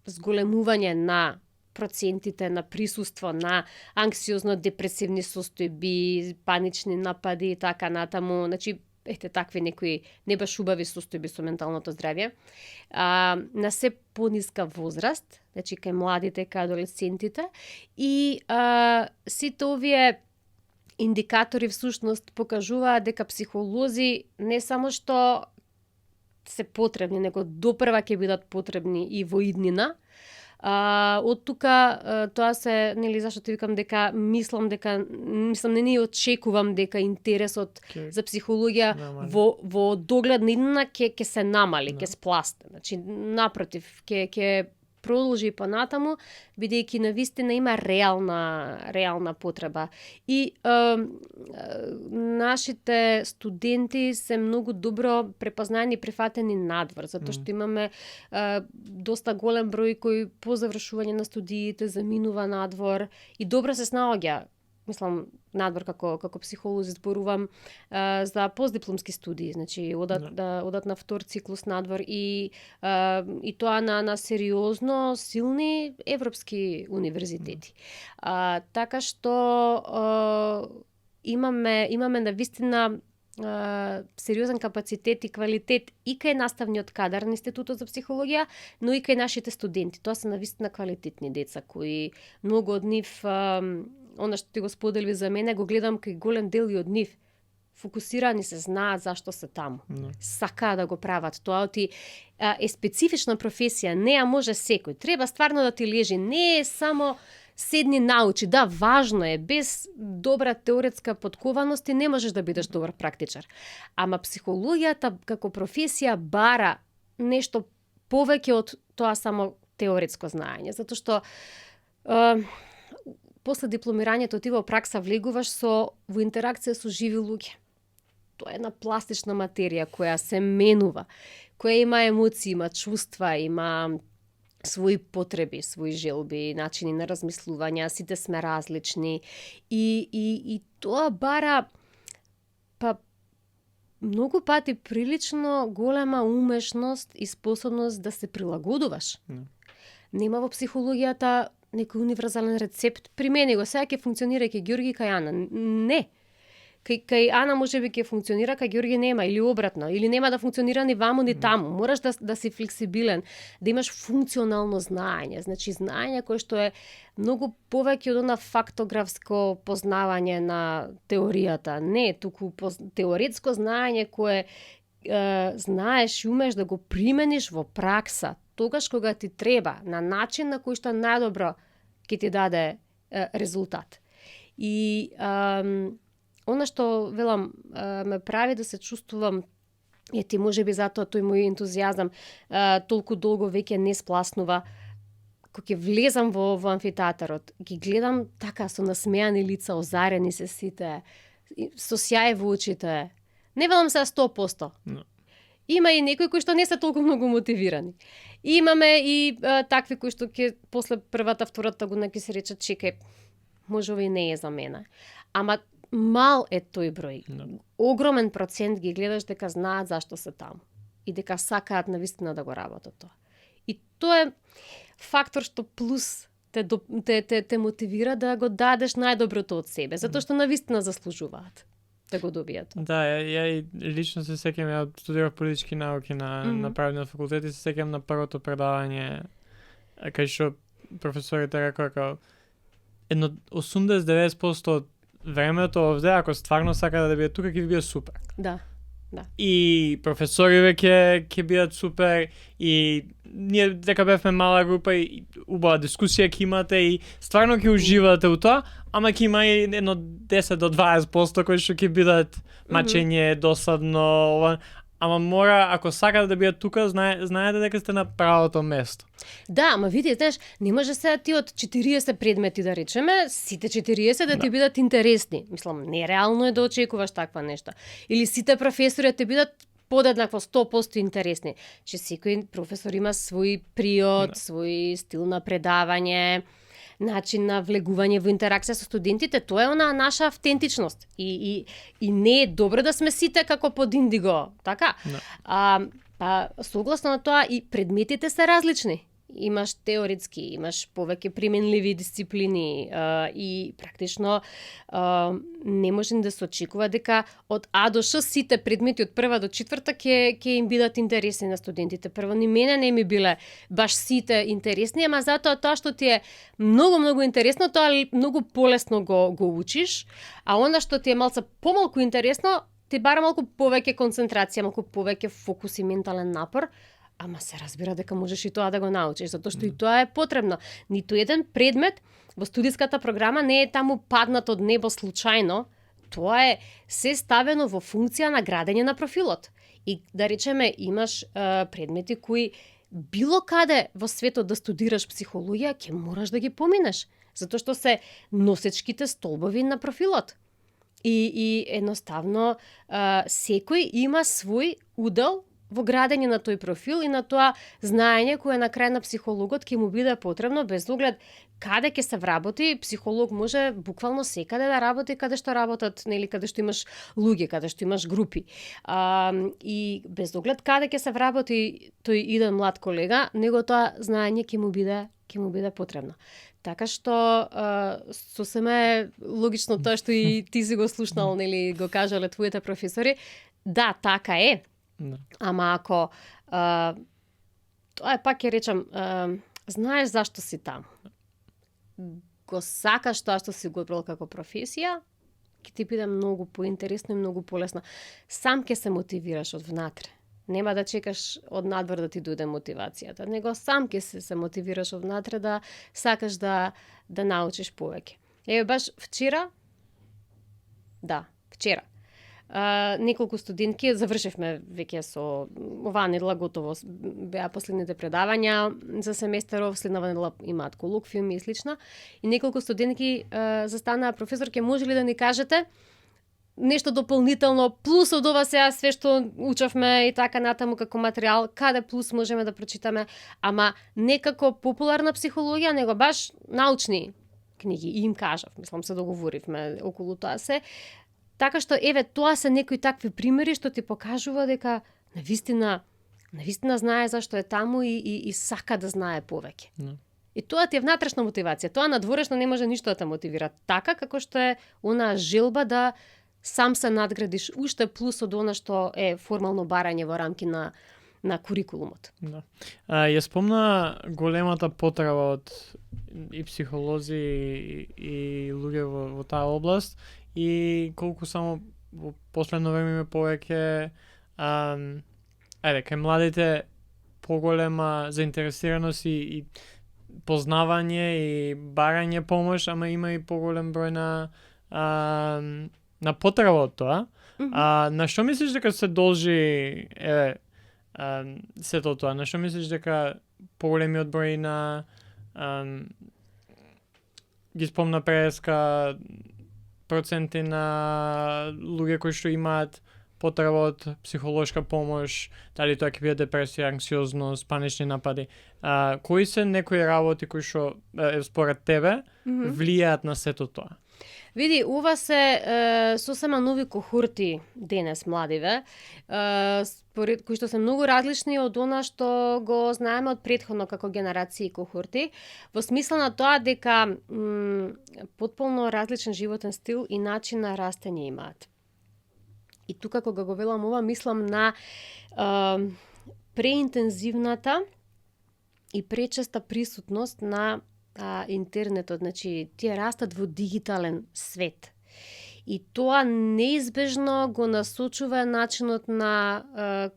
A: зголемување на процентите на присуство на анксиозно-депресивни состојби, панични напади и така натаму, значи такви некои не баш убави состојби со менталното здравје. На се пониска возраст, значи кај младите, кај адолесцентите, и сите овие индикатори всушност покажуваат дека психолози не само што се потребни, него допрва ќе бидат потребни и во иднина. Од тука тоа се, нели, зашто ти викам дека мислам не ни очекувам дека интересот за психологија во догледна иднина ќе се намали, ќе спласне. Значи напротив, ќе продолжи понатаму, бидејќи навистина има реална потреба. И нашите студенти се многу добро препознани и прифатени надвор, затоа што имаме доста голем број кој по завршување на студиите заминува надвор и добро се снаоѓа мислам, надвор како психолог зборувам за постдипломски студии, значи одат на втор циклус надвор и тоа на сериозно силни европски универзитети. Така што имаме навистина сериозен капацитет и квалитет и кај наставниот кадар на Институтот за психологија, но и кај нашите студенти. Тоа се навистина квалитетни деца кои многу од нив, она што ти го сподели за мене, го гледам кај голем дел и од нив. Фокусирани се, знаат зашто се таму. Сакаат да го прават. Тоа е специфична професија, не ја може секој. Треба стварно да ти лежи, не е само седни научи. Да, важно е, без добра теоретска подкованост ти не можеш да бидеш добар практичар. Ама психологијата како професија бара нешто повеќе од тоа само теоретско знаење, затоа што после дипломирањето ти во пракса влегуваш во интеракција со живи луѓе. Тоа е една пластична материја која се менува, која има емоции, има чувства, има своји потреби, своји желби, начини на размислување, сите сме различни и тоа бара многу пати прилично голема умешност и способност да се прилагодуваш. Нема во психологијата некој универзален рецепт. Примени го, сега ќе функционира кај Ѓорги, кај Ана. Не. Кај Ана може би ќе функционира, кај Ѓорги нема, или обратно, или нема да функционира ни ваму ни таму. Мораш да си флексибилен, да имаш функционално знаење, значи знаење кое што е многу повеќе од она фактографско познавање на теоријата. Не, туку теоретско знаење кое знаеш и умеш да го примениш во пракса, тогаш кога ти треба, на начин на кој што најдобро ќе ти даде резултат. И она што, велам, ме прави да се чувствувам, ти може би затоа тој мој ентузијазам толку долго веќе не спласнува, кога ќе влезам во амфитеатарот, ги гледам така со насмеани лица, озарени се сите, со сјај во очите. Не велам се 100%. No. Има и некои кои што не се толку многу мотивирани. Имаме и такви кои што ќе после првата, втората година ќе се речат, чекај, може и не е за мене. Ама мал е тој број. No. Огромен процент ги гледаш дека знаат зашто се таму и дека сакаат навистина да го работат тоа. И тоа е фактор што плюс те мотивира да го дадеш најдоброто од себе, затоа што навистина заслужуваат да го добијат.
B: Да, ја лично се сеќам, ја студирав политички науки на правниот факултет и се сеќам на првото предавање кај што професорите рекоа како 80-90% од времето овде, ако стварно сака да биде тука, ќе биде супер.
A: Да.
B: И професориве ќе бидат супер, и ние дека бевме мала група и убава дискусија ќе имате и стварно ќе уживате у тоа, ама ќе има и едно 10 до 20% кои што ќе бидат мачење, досадно, ама мора, ако сакате да бидат тука, знаете дека сте на правото место.
A: Да, ама види, знаеш, не може сега ти од 40 предмети да речеме, сите 40 да ти бидат интересни. Мислам, нереално е да очекуваш таква нешто. Или сите професори да ти бидат подеднакво 100% интересни. Че секој професор има свој приод, свој стил на предавање, начин на влегување во интеракција со студентите. Тоа е она наша автентичност. И не е добро да сме сите како под индиго, така? Согласно на тоа и предметите се различни. Имаш теоретски, имаш повеќе применливи дисциплини и практично не може да се очекува дека од А до Ш сите предмети од прва до четврта ќе им бидат интересни на студентите. Прво ни мене не ми биле баш сите интересни, ама затоа тоа што ти е многу интересно, тоа многу полесно го учиш, а она што ти е малку помалку интересно, ти бара малку повеќе концентрација, малку повеќе фокус и ментален напор. Ама се разбира дека можеш и тоа да го научиш, затоа што и тоа е потребно. Ниту еден предмет во студиската програма не е таму паднат од небо случајно. Тоа е се ставено во функција на градење на профилот. И да речеме, имаш предмети кои било каде во светот да студираш психологија, ќе мораш да ги поминеш, затоа што се носечките столбови на профилот. И едноставно секој има свој удел во градење на тој профил и на тоа знаење кое на крај на психологот ќе му биде потребно, без оглед каде ќе се вработи. Психолог може буквално секаде да работи каде што работат, нели, каде што имаш луѓе, каде што имаш групи. И без оглед каде ќе се вработи тој иден млад колега, него тоа знаење ќе му биде потребно. Така што сосема логично тоа што и ти си го слушнал, нели, го кажале твоите професори. Да, така е.
B: Да.
A: Ама ако тоа е, пак ќе речам, знаеш зашто си таму, го сакаш тоа што си го одбрал како професија, ќе ти биде многу поинтересно и многу полесно. Сам ќе се мотивираш од внатре. Нема да чекаш од надвор да ти дојде мотивацијата, него сам ќе се мотивираш од внатре да сакаш да научиш повеќе. Еве баш вчера, неколку студентки, завршивме веќе со оваа недела, готово беа последните предавања за семестеров, следнава недела имаат колоквиуми и слично, и неколку студентки застанаа: професорке, може ли да ни кажете нешто дополнително, плюс од ова сега све што учевме и така натаму како материјал, каде плюс можеме да прочитаме, ама не како популарна психологија, него баш научни книги. И им кажав, мислам, се договоривме околу тоа се. Така што, еве, тоа се некои такви примери што ти покажува дека навистина знае зашто е таму и сака да знае повеќе.
B: No.
A: И тоа ти е внатрешна мотивација. Тоа надворешно не може ништо да те мотивира. Така како што е онаа желба да сам се надградиш уште плюс од она што е формално барање во рамки на курикулумот.
B: Да. Ја спомна големата потреба од и психолози и луѓе во таа област, и колку само во последно време има повеќе кај младите поголема заинтересираност и познавање и барање помош, ама има и поголем број на потреба од тоа. На што мислиш дека се должи сето тоа? На што мислиш дека поголемиот број на ги спомна преска проценти на луѓе кои што имаат потреба од психолошка помош, дали тоа ќе биде депресија, анксиозност, панични напади. Кои се некои работи кои што според тебе влијаат на сето тоа?
A: Види, ова се сосема нови кохорти денес младиве, кои што се многу различни од она што го знаеме од претходно како генерации кохорти, во смисла на тоа дека потполно различен животен стил и начин на растење имаат. И тука кога го велам ова, мислам на преинтензивната и пречеста присутност на интернетот, значи тие растат во дигитален свет. И тоа неизбежно го насочува начинот на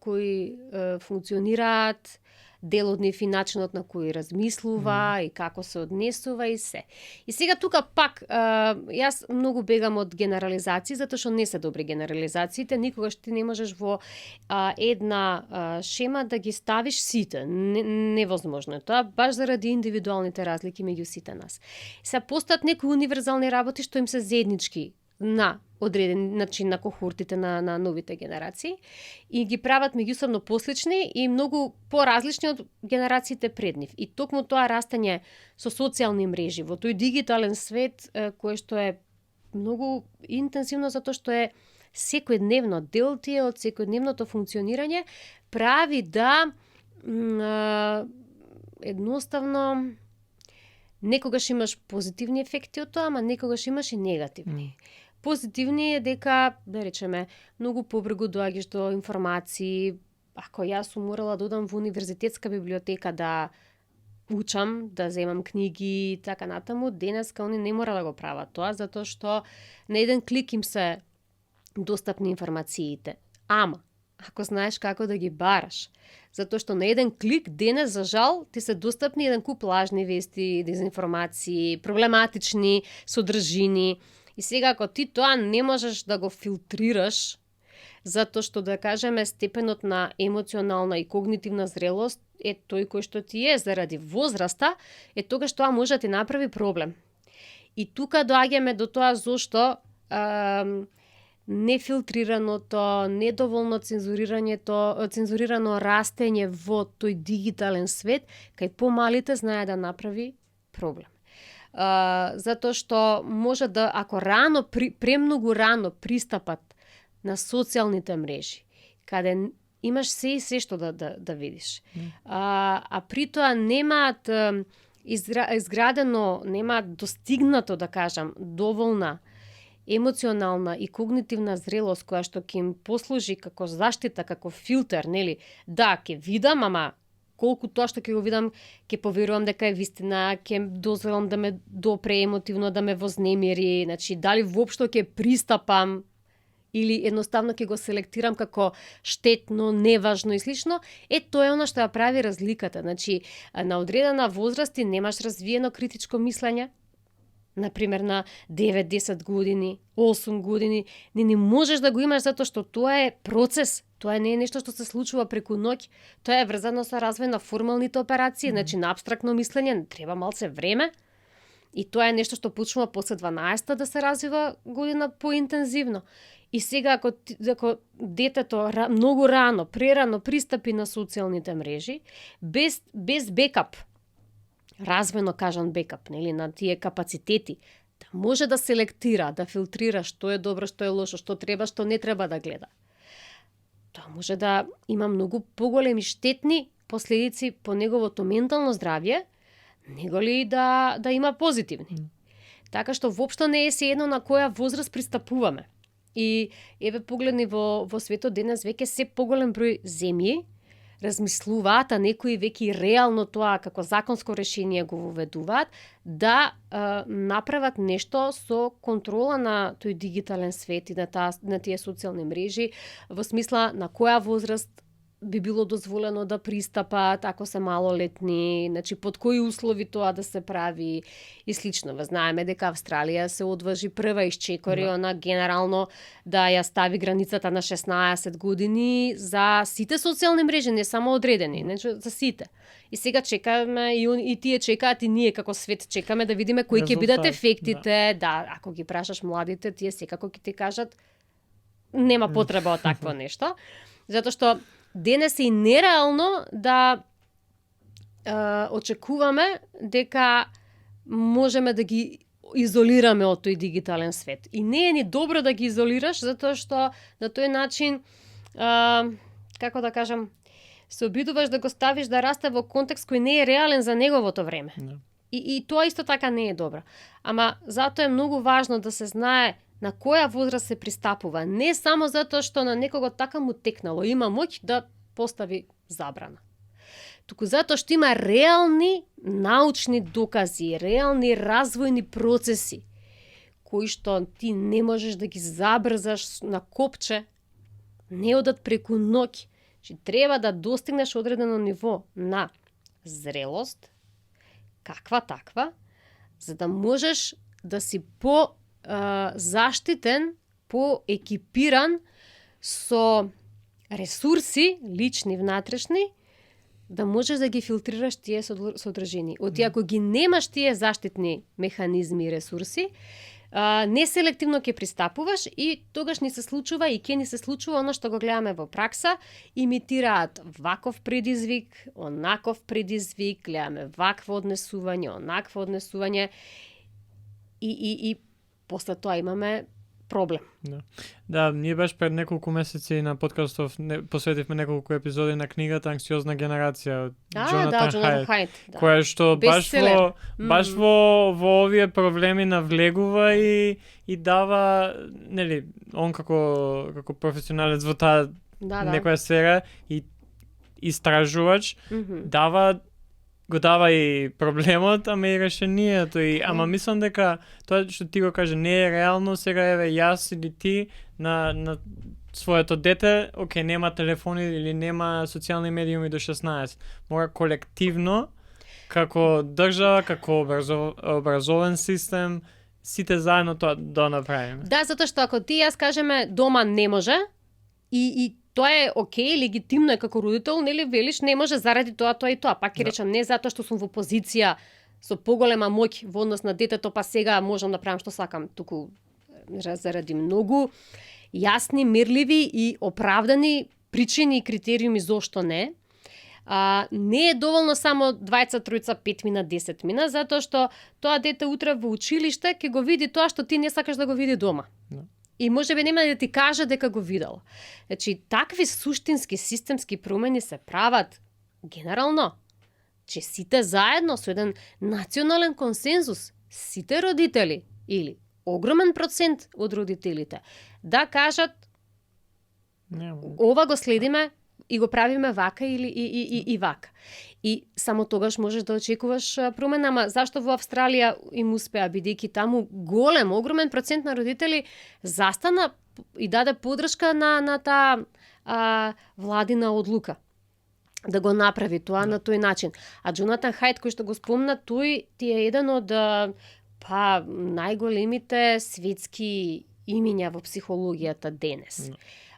A: кој функционираат, дел од нив и начинот на кој размислува и како се однесува и се. И сега тука пак, јас многу бегам од генерализации, затоа што не се добри генерализациите, никогаш ти не можеш во една шема да ги ставиш сите. Невозможно е тоа, баш заради индивидуалните разлики меѓу сите нас. Се постат некои универзални работи што им се заеднички на одреден начин на кохортите на новите генерации и ги прават меѓусебно послични и многу поразлични од генерациите пред нив. И токму тоа растење со социјални мрежи во тој дигитален свет кој што е многу интензивно затоа што е секојдневно дел тие од секојдневното функционирање, прави да едноставно некогаш имаш позитивни ефекти од тоа, ама некогаш имаш и негативни. Позитивни е дека, да речеме, многу побрзо доаѓаш до информации. Ако јас сум морала да одам во универзитетска библиотека да учам, да земам книги и така натаму, денеска они не мора да го прават тоа, затоа што на еден клик им се достапни информациите. Ама, ако знаеш како да ги бараш, затоа што на еден клик денес, за жал, ти се достапни еден куп лажни вести, дезинформации, проблематични содржини. И сега, ако ти тоа не можеш да го филтрираш, затоа што, да кажеме, степенот на емоционална и когнитивна зрелост е тој кој што ти е заради возраста, тогаш тоа може да ти направи проблем. И тука доаѓаме до тоа зошто нефилтрираното, недоволно цензурирано растење во тој дигитален свет, кај помалите знае да направи проблем. Затоа што може да, ако премногу рано пристапат на социјалните мрежи, каде имаш се и се што да видиш, а при тоа немаат изградено, немаат достигнато, да кажам, доволна емоционална и когнитивна зрелост која што ќе им послужи како заштита, како филтер, нели? Да, ќе видам, ама колку тоа што ќе го видам, ќе поверувам дека е вистина, ќе дозволам да ме допре емотивно, да ме вознемири, значи дали воопшто ќе пристапам или едноставно ќе го селектирам како штетно, неважно и слично, тоа е она што ја прави разликата. Значи, на одредена возраст ти немаш развиено критичко мислење, например на 9-10 години, 8 години, не можеш да го имаш затоа што тоа е процес, тоа не е нешто што се случува преку ноќ, тоа е врзано со развој на формалните операции, значи на апстрактно мислење треба малце време, и тоа е нешто што почнува после 12-та да се развива година поинтензивно. И сега, ако детето многу рано, прерано пристапи на социјалните мрежи, без бекап, развојно кажан бекап, нели, на тие капацитети, да може да селектира, да филтрира што е добро, што е лошо, што треба, што не треба да гледа. Тоа може да има многу поголеми штетни последици по неговото ментално здравје, него ли да има позитивни. Така што воопшто не е сеедно на која возраст пристапуваме. И еве погледни во светот денес веќе се поголем број земји размислуваат, а некои веќе реално тоа како законско решение го воведуваат, да направат нешто со контрола на тој дигитален свет и на тие социјални мрежи, во смисла на која возраст би било дозволено да пристапат ако се малолетни, значи под кои услови тоа да се прави и слично. Знаеме дека Австралија се одважи прва исчекори, она генерално да ја стави границата на 16 години за сите социјални мрежи, не само одредени, значи за сите. И сега чекаме и тие чекаат и ние како свет чекаме да видиме кои ќе бидат ефектите. Да, ако ги прашаш младите, тие секако ќе ти кажат нема потреба од такво нешто, затоа што денес е и нереално да очекуваме дека можеме да ги изолираме од тој дигитален свет. И не е ни добро да ги изолираш, затоа што на тој начин, како да кажам, се обидуваш да го ставиш да расте во контекст кој не е реален за неговото време.
B: No.
A: И тоа исто така не е добро. Ама затоа е многу важно да се знае на која возраст се пристапува. Не само затоа што на некого така му текнало, има моќ да постави забрана. Туку затоа што има реални научни докази, реални развојни процеси, кои што ти не можеш да ги забрзаш на копче, не одат преку ноќ. Че треба да достигнеш одредено ниво на зрелост, каква таква, за да можеш да си заштитен, поекипиран со ресурси, лични, внатрешни, да можеш да ги филтрираш тие содржини. Оти ако ги немаш тие заштитни механизми и ресурси, неселективно ќе пристапуваш и тогаш ни се случува и ќе ни се случува оно што го гледаме во пракса, имитираат ваков предизвик, онаков предизвик, гледаме вакво однесување, онакво однесување и после тоа имаме проблем.
B: Да, ние баш пред неколку месеци на подкастов посветивме неколку епизоди на книгата Анксиозна генерација од Джонатан Хајт, која што баш во овие проблеми навлегува и дава, нели, он како професионалец во таа некоја сфера и истражувач, го дава и проблемот, ама и решението. Ама мислам дека тоа што ти го каже не е реално. Сега еве јас или ти на своето дете, окей, нема телефони или нема социјални медиуми до 16. Мора колективно, како држава, како образовен систем, сите заедно тоа да направиме.
A: Да, затоа што ако ти јас кажеме дома не може и тоа е окей, легитимно е како родител, нели велиш не може заради тоа и тоа. Пак ќе речам не затоа што сум во позиција со поголема моќ во однос на детето, па сега можам да правам што сакам, туку заради многу јасни, мерливи и оправдани причини и критериуми зошто не. Не е доволно само 20, 30, 5 мина, 10 мина, затоа што тоа дете утре во училиште ќе го види тоа што ти не сакаш да го види дома. И можеби нема да ти каже дека го видел. Значи, такви суштински, системски промени се прават генерално, че сите заедно со еден национален консензус, сите родители или огромен процент од родителите да кажат ова го следиме и го правиме вака или и вака. И само тогаш можеш да очекуваш промена, ама зашто во Австралија им успеа, бидејќи таму голем, огромен процент на родители застана и даде подршка на таа владина одлука да го направи тоа на тој начин. А Джонатан Хајт, кој што го спомна, тој ти е еден од најголемите светски имиња во психологијата денес.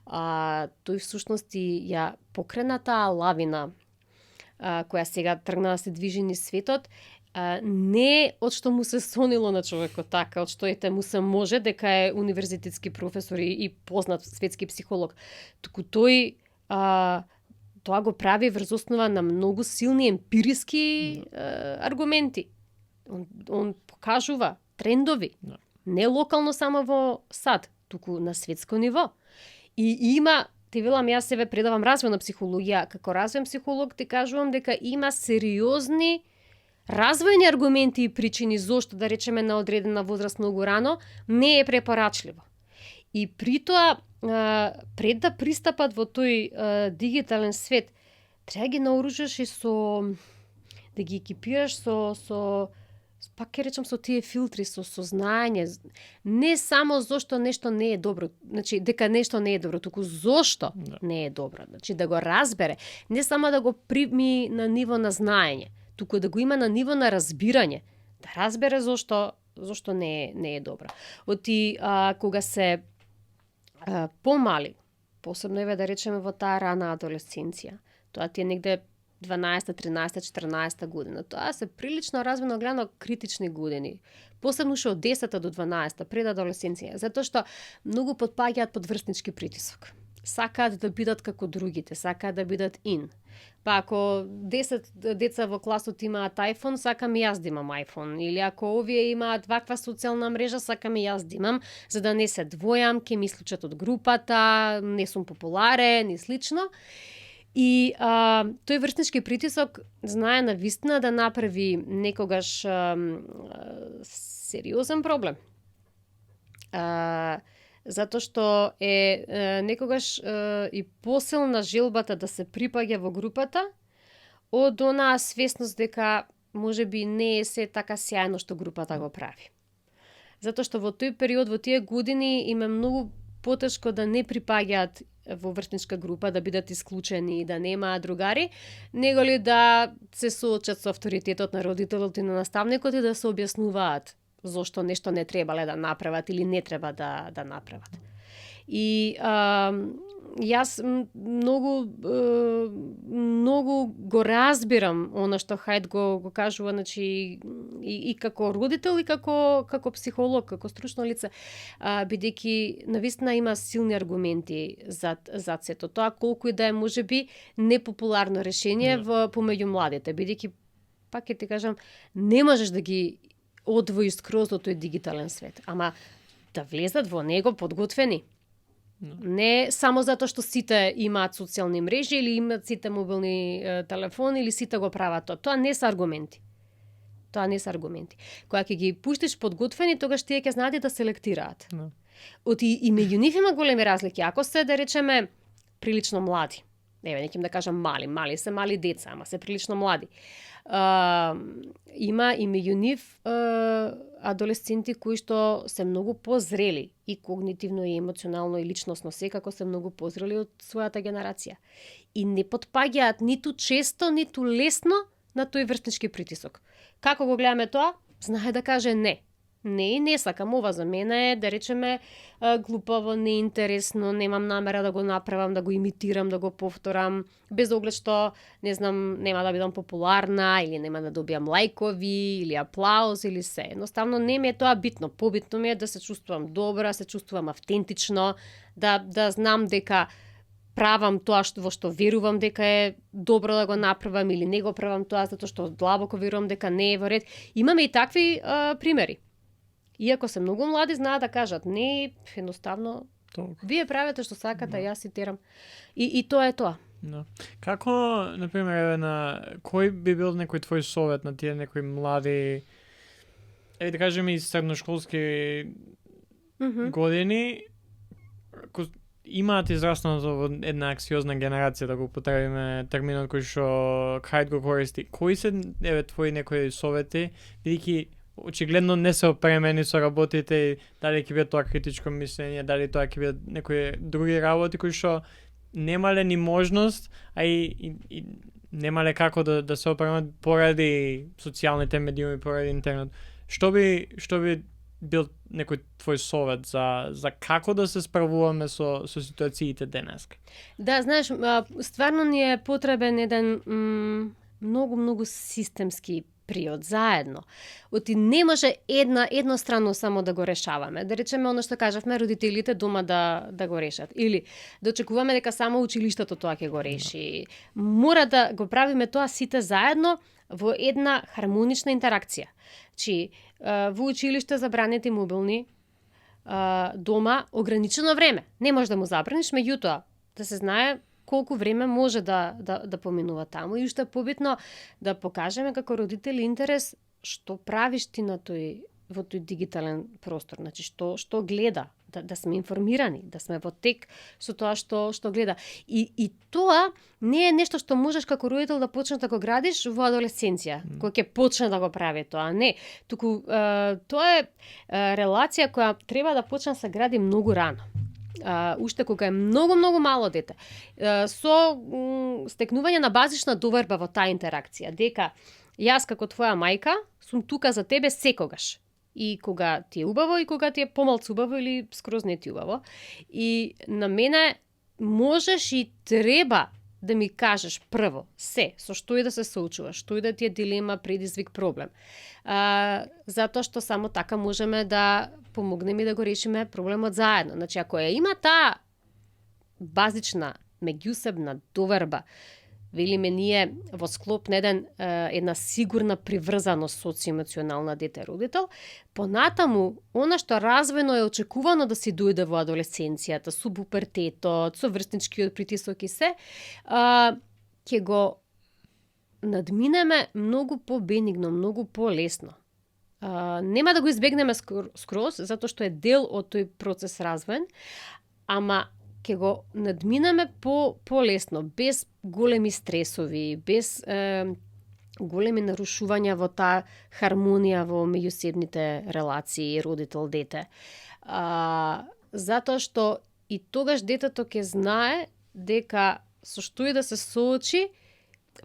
A: Тој всушност и ја покрена таа лавина која сега тргна да се движи низ светот, не од што му се сонило на човекот така, од што ете му се може дека е универзитетски професор и познат светски психолог, туку тој тоа го прави врз основа на многу силни емпириски аргументи. Он покажува трендови, не локално само во САД, туку на светско ниво. И има, ти велам, јас себе предавам развојна психологија, како развоен психолог ти кажувам дека има сериозни развојни аргументи и причини зошто, да речеме, на одредена возраст многу рано не е препорачливо. И при тоа, пред да пристапат во тој дигитален свет, треба ги наоружиш и да ги екипираш со пак ќе речам со тие филтри, со знаење, не само зошто нешто не е добро, значи дека нешто не е добро, туку зошто не е добро, значи да го разбере, не само да го прими на ниво на знаење, туку да го има на ниво на разбирање, да разбере зошто не е добро. Оти кога се помали, посебно еве да речеме во таа рана адолесценција, тоа ти е негде 12, 13, 14 година. Тоа се прилично развојно гледано критични години. Посебно што од 10 до 12, пред адолесценција, затоа што многу потпаѓаат под врснички притисок. Сакаат да бидат како другите, сакаат да бидат ин. Па ако 10 деца во класот имаат iPhone, сакам и јас да имам iPhone. Или ако овие имаат ваква социјална мрежа, сакам и јас да имам, за да не се двојам, ќе ми исклучат од групата, не сум популарен и слично. И тој врснички притисок знае навистина да направи некогаш сериозен проблем. Затоа што е некогаш и посилна желбата да се припаѓа во групата од онаа свесност дека можеби не е се така сјајно што групата го прави. Затоа што во тој период, во тие години, им е многу потешко да не припаѓаат во врсничка група, да бидат исклучени и да немаат другари, него ли да се соочат со авторитетот на родителот и на наставникот и да се објаснуваат зошто нешто не требале да направат или не треба да направат. И јас многу го разбирам она што Хајт го кажува, значи и како родител и како психолог, како стручно лице, бидејќи навистина има силни аргументи за сето тоа, колку и да е можеби непопуларно решение помеѓу младите, бидејќи пак ќе ти кажам, не можеш да ги одвоиш скроз од тој дигитален свет, ама да влезат во него подготвени. Не само затоа што сите имаат социјални мрежи или имаат сите мобилни телефони или сите го прават тоа. Тоа не се аргументи. Кога ќе ги пуштиш подготвени, тогаш тие ќе знаат да селектираат. И меѓу нив има големи разлики. Ако се, да речеме, прилично млади, не ќе да кажам мали се мали деца, ама се прилично млади. Има и меѓу нив адолесценти кои што се многу позрели и когнитивно и емоционално и личносно, секако се многу позрели од својата генерација. И не потпаѓаат ниту често, ниту лесно на тој врснички притисок. Како го гледаме тоа? Знае да каже не. не сакам, ова за мене е, да речеме, глупаво, неинтересно, немам намера да го направам, да го имитирам, да го повторам, без оглед што, не знам, нема да бидам популарна, или нема да добиам лајкови, или аплауз, или се. Едноставно, не ми е тоа битно. Побитно ми е да се чувствувам добра, се чувствувам автентично, да знам дека правам тоа во што верувам дека е добро да го направам, или не го правам тоа затоа што длабоко верувам дека не е во ред. Имаме и такви примери. Иако се многу млади, знаат да кажат, не, едноставно, вие правите што сакате, јас си терам. И тоа е тоа.
B: Да. Како, например, кој би бил некој твој совет на тие некои млади, да кажеме и средношколски години, имаат израснато во една аксиозна генерација, да го употребиме терминот кој што Хајд го користи. Кои се твои некои совети, бидејќи очигледно не се опремени со работите, дали ќе биде тоа критичко мислење, дали тоа ќе биде некои други работи кои што немале ни можност, а и немале како да се опремат поради социјалните медиуми, поради интернет. Што би бил некој твој совет за како да се справуваме со ситуациите денес?
A: Да, знаеш, стварно ни е потребен еден многу системски приод заедно. Оти не може едностранно само да го решаваме. Да речеме оно што кажавме, родителите дома да го решат. Или да очекуваме дека само училиштето тоа ќе го реши. Мора да го правиме тоа сите заедно во една хармонична интеракција. Чи во училиште забранети мобилни, дома ограничено време. Не можеш да му забраниш, меѓутоа да се знае колку време може да поминува таму и уште побитно да покажеме како родители интерес што правиш ти во тој дигитален простор, значи што гледа, да сме информирани, да сме во тек со тоа што гледа. И тоа не е нешто што можеш како родител да почнеш да го градиш во адолесценција, кој ќе почне да го прави тоа. Не, туку тоа е релација која треба да почне да се гради многу рано. Уште кога е многу мало дете, со стекнување на базична доверба во таа интеракција, дека јас како твоја мајка сум тука за тебе секогаш. И кога ти е убаво, и кога ти е помалку убаво, или скроз не ти убаво. И на мене можеш и треба да ми кажеш прво со што и да се соочуваш, што и да ти е дилема, предизвик, проблем. Затоа што само така можеме да помогнеме и да го решиме проблемот заедно. Значи, ако има таа базична меѓусебна доверба, велиме ние во склоп на една сигурна приврзаност социоемоционална дете-родител, понатаму, она што развојно е очекувано да си дојде во адолесценцијата, со пубертетот, со врсничкиот притисок и се, ќе го надминеме многу по-бенигно, многу по-лесно. Нема да го избегнеме скроз, затоа што е дел од тој процес развоен, ама ќе го надминеме по-лесно, без големи стресови, без големи нарушувања во таа хармонија во меѓусебните релации родител-дете. Затоа што и тогаш детето ќе знае дека со што и да се соочи,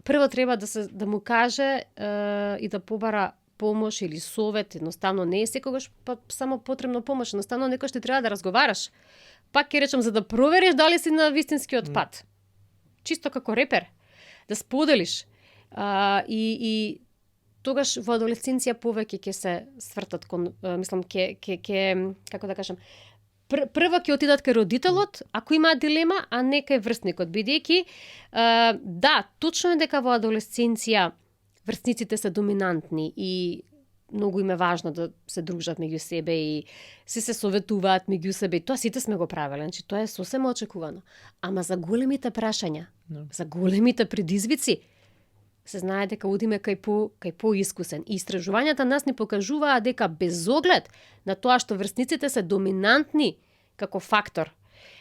A: прво треба да му каже и да побара помош или совет, едноставно не е секогаш само потребно помош, едноставно некој ще треба да разговараш. Пак ќе речам, за да провериш дали си на вистинскиот пат. Чисто како репер. Да споделиш. И тогаш во адолесценција повеќе ќе се свртат како да кажам, прво ќе отидат кај родителот, ако имаат дилема, а не кај врсникот, бидејќи да, точно е дека во адолесценција врсниците се доминантни и многу им е важно да се дружат меѓу себе и се советуваат меѓу себе. Тоа сите сме го правеле, значи тоа е сосема очекувано. Ама за големите прашања, за големите предизвици, се знае дека одиме кај поискусен. И истражувањата нас ни покажуваат дека без оглед на тоа што врсниците се доминантни како фактор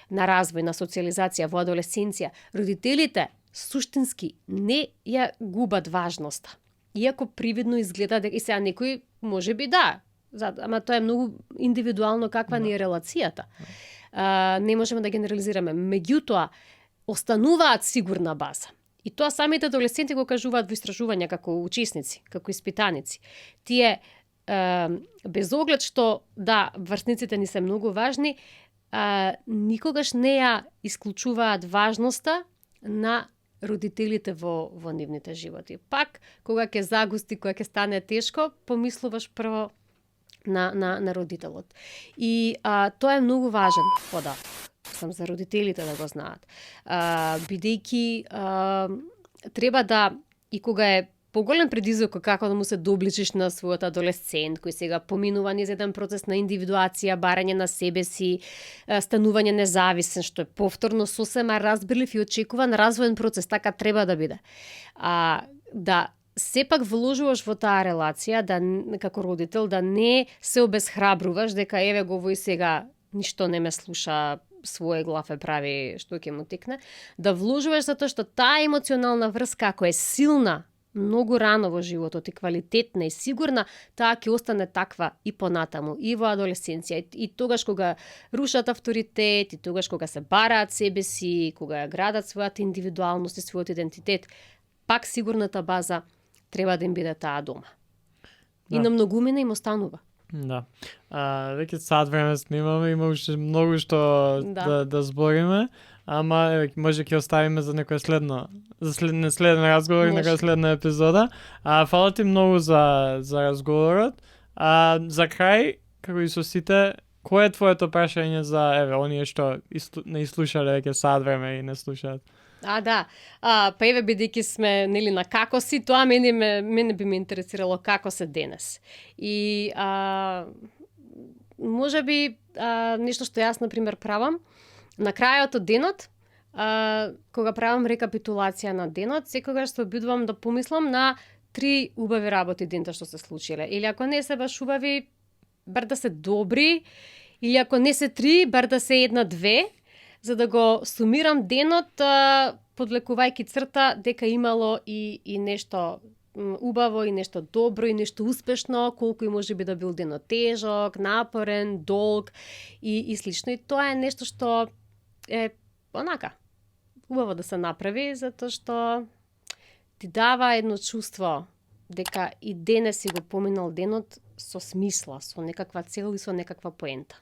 A: на развој, на социализација во адолесценција, родителите суштински не ја губат важноста. Иако привидно изгледа дека и сега некој можеби да, ама тоа е многу индивидуално каква ни е релацијата. Не можеме да генерализираме. Меѓутоа, остануваат сигурна база. И тоа самите адолесценти го кажуваат во истражувања како учесници, како испитаници. Тие без оглед што, да, врсниците ни се многу важни, никогаш не ја исклучуваат важноста на родителите во нивните животи. Пак, кога ќе загусти, кога ќе стане тешко, помислуваш прво на родителот. И тоа е многу важен податок. Сам за родителите да го знаат. Бидејќи треба да, и кога е поголем предизвик како да му се доближиш на својот адолесцент, кој сега поминува низ еден процес на индивидуација, барање на себе си, станување независен, што е повторно сосема разбирлив и очекуван развоен процес, така треба да биде. Да сепак вложуваш во таа релација, да како родител да не се обесхрабруваш дека еве го вој сега ништо не ме слуша, своје главе прави што ќе му текне, да вложуваш затоа што таа емоционална врска, ако е силна многу рано во животот и квалитетна и сигурна, таа ќе остане таква и понатаму, и во адолесценција, и тогаш кога рушат авторитет, и тогаш кога се бараат себе си, кога ја градат својата индивидуалност и својот идентитет, пак сигурната база треба да им биде таа дома. Да. И на многумина им останува.
B: Да. Веќе сат време снимаме, има уште многу што да збориме. Ама може ќе оставиме за некоја следен разговор и некоја следна епизода. Фала ти многу за разговорот. За крај, како и со сите, кој е твоето прашање за оние што не слушале веќе сат време и не слушаат?
A: Да. Па бидејќи сме на како си, тоа мене би ме интересирало како се денес. И можеби нешто што јас например правам, на крајот од денот, кога правам рекапитулација на денот, секогаш се обидувам да помислам на 3 убави работи дента што се случиле. Или ако не се баш убави, бар да се добри, или ако не се 3, бар да се 1-2, за да го сумирам денот, подвлекувајќи црта дека имало и нешто убаво, и нешто добро, и нешто успешно, колку и може би да бил денот тежок, напорен, долг и слично. И тоа е нешто што е убаво да се направи, затоа што ти дава едно чувство дека и денес си го поминал денот со смисла, со некаква цел и со некаква поента.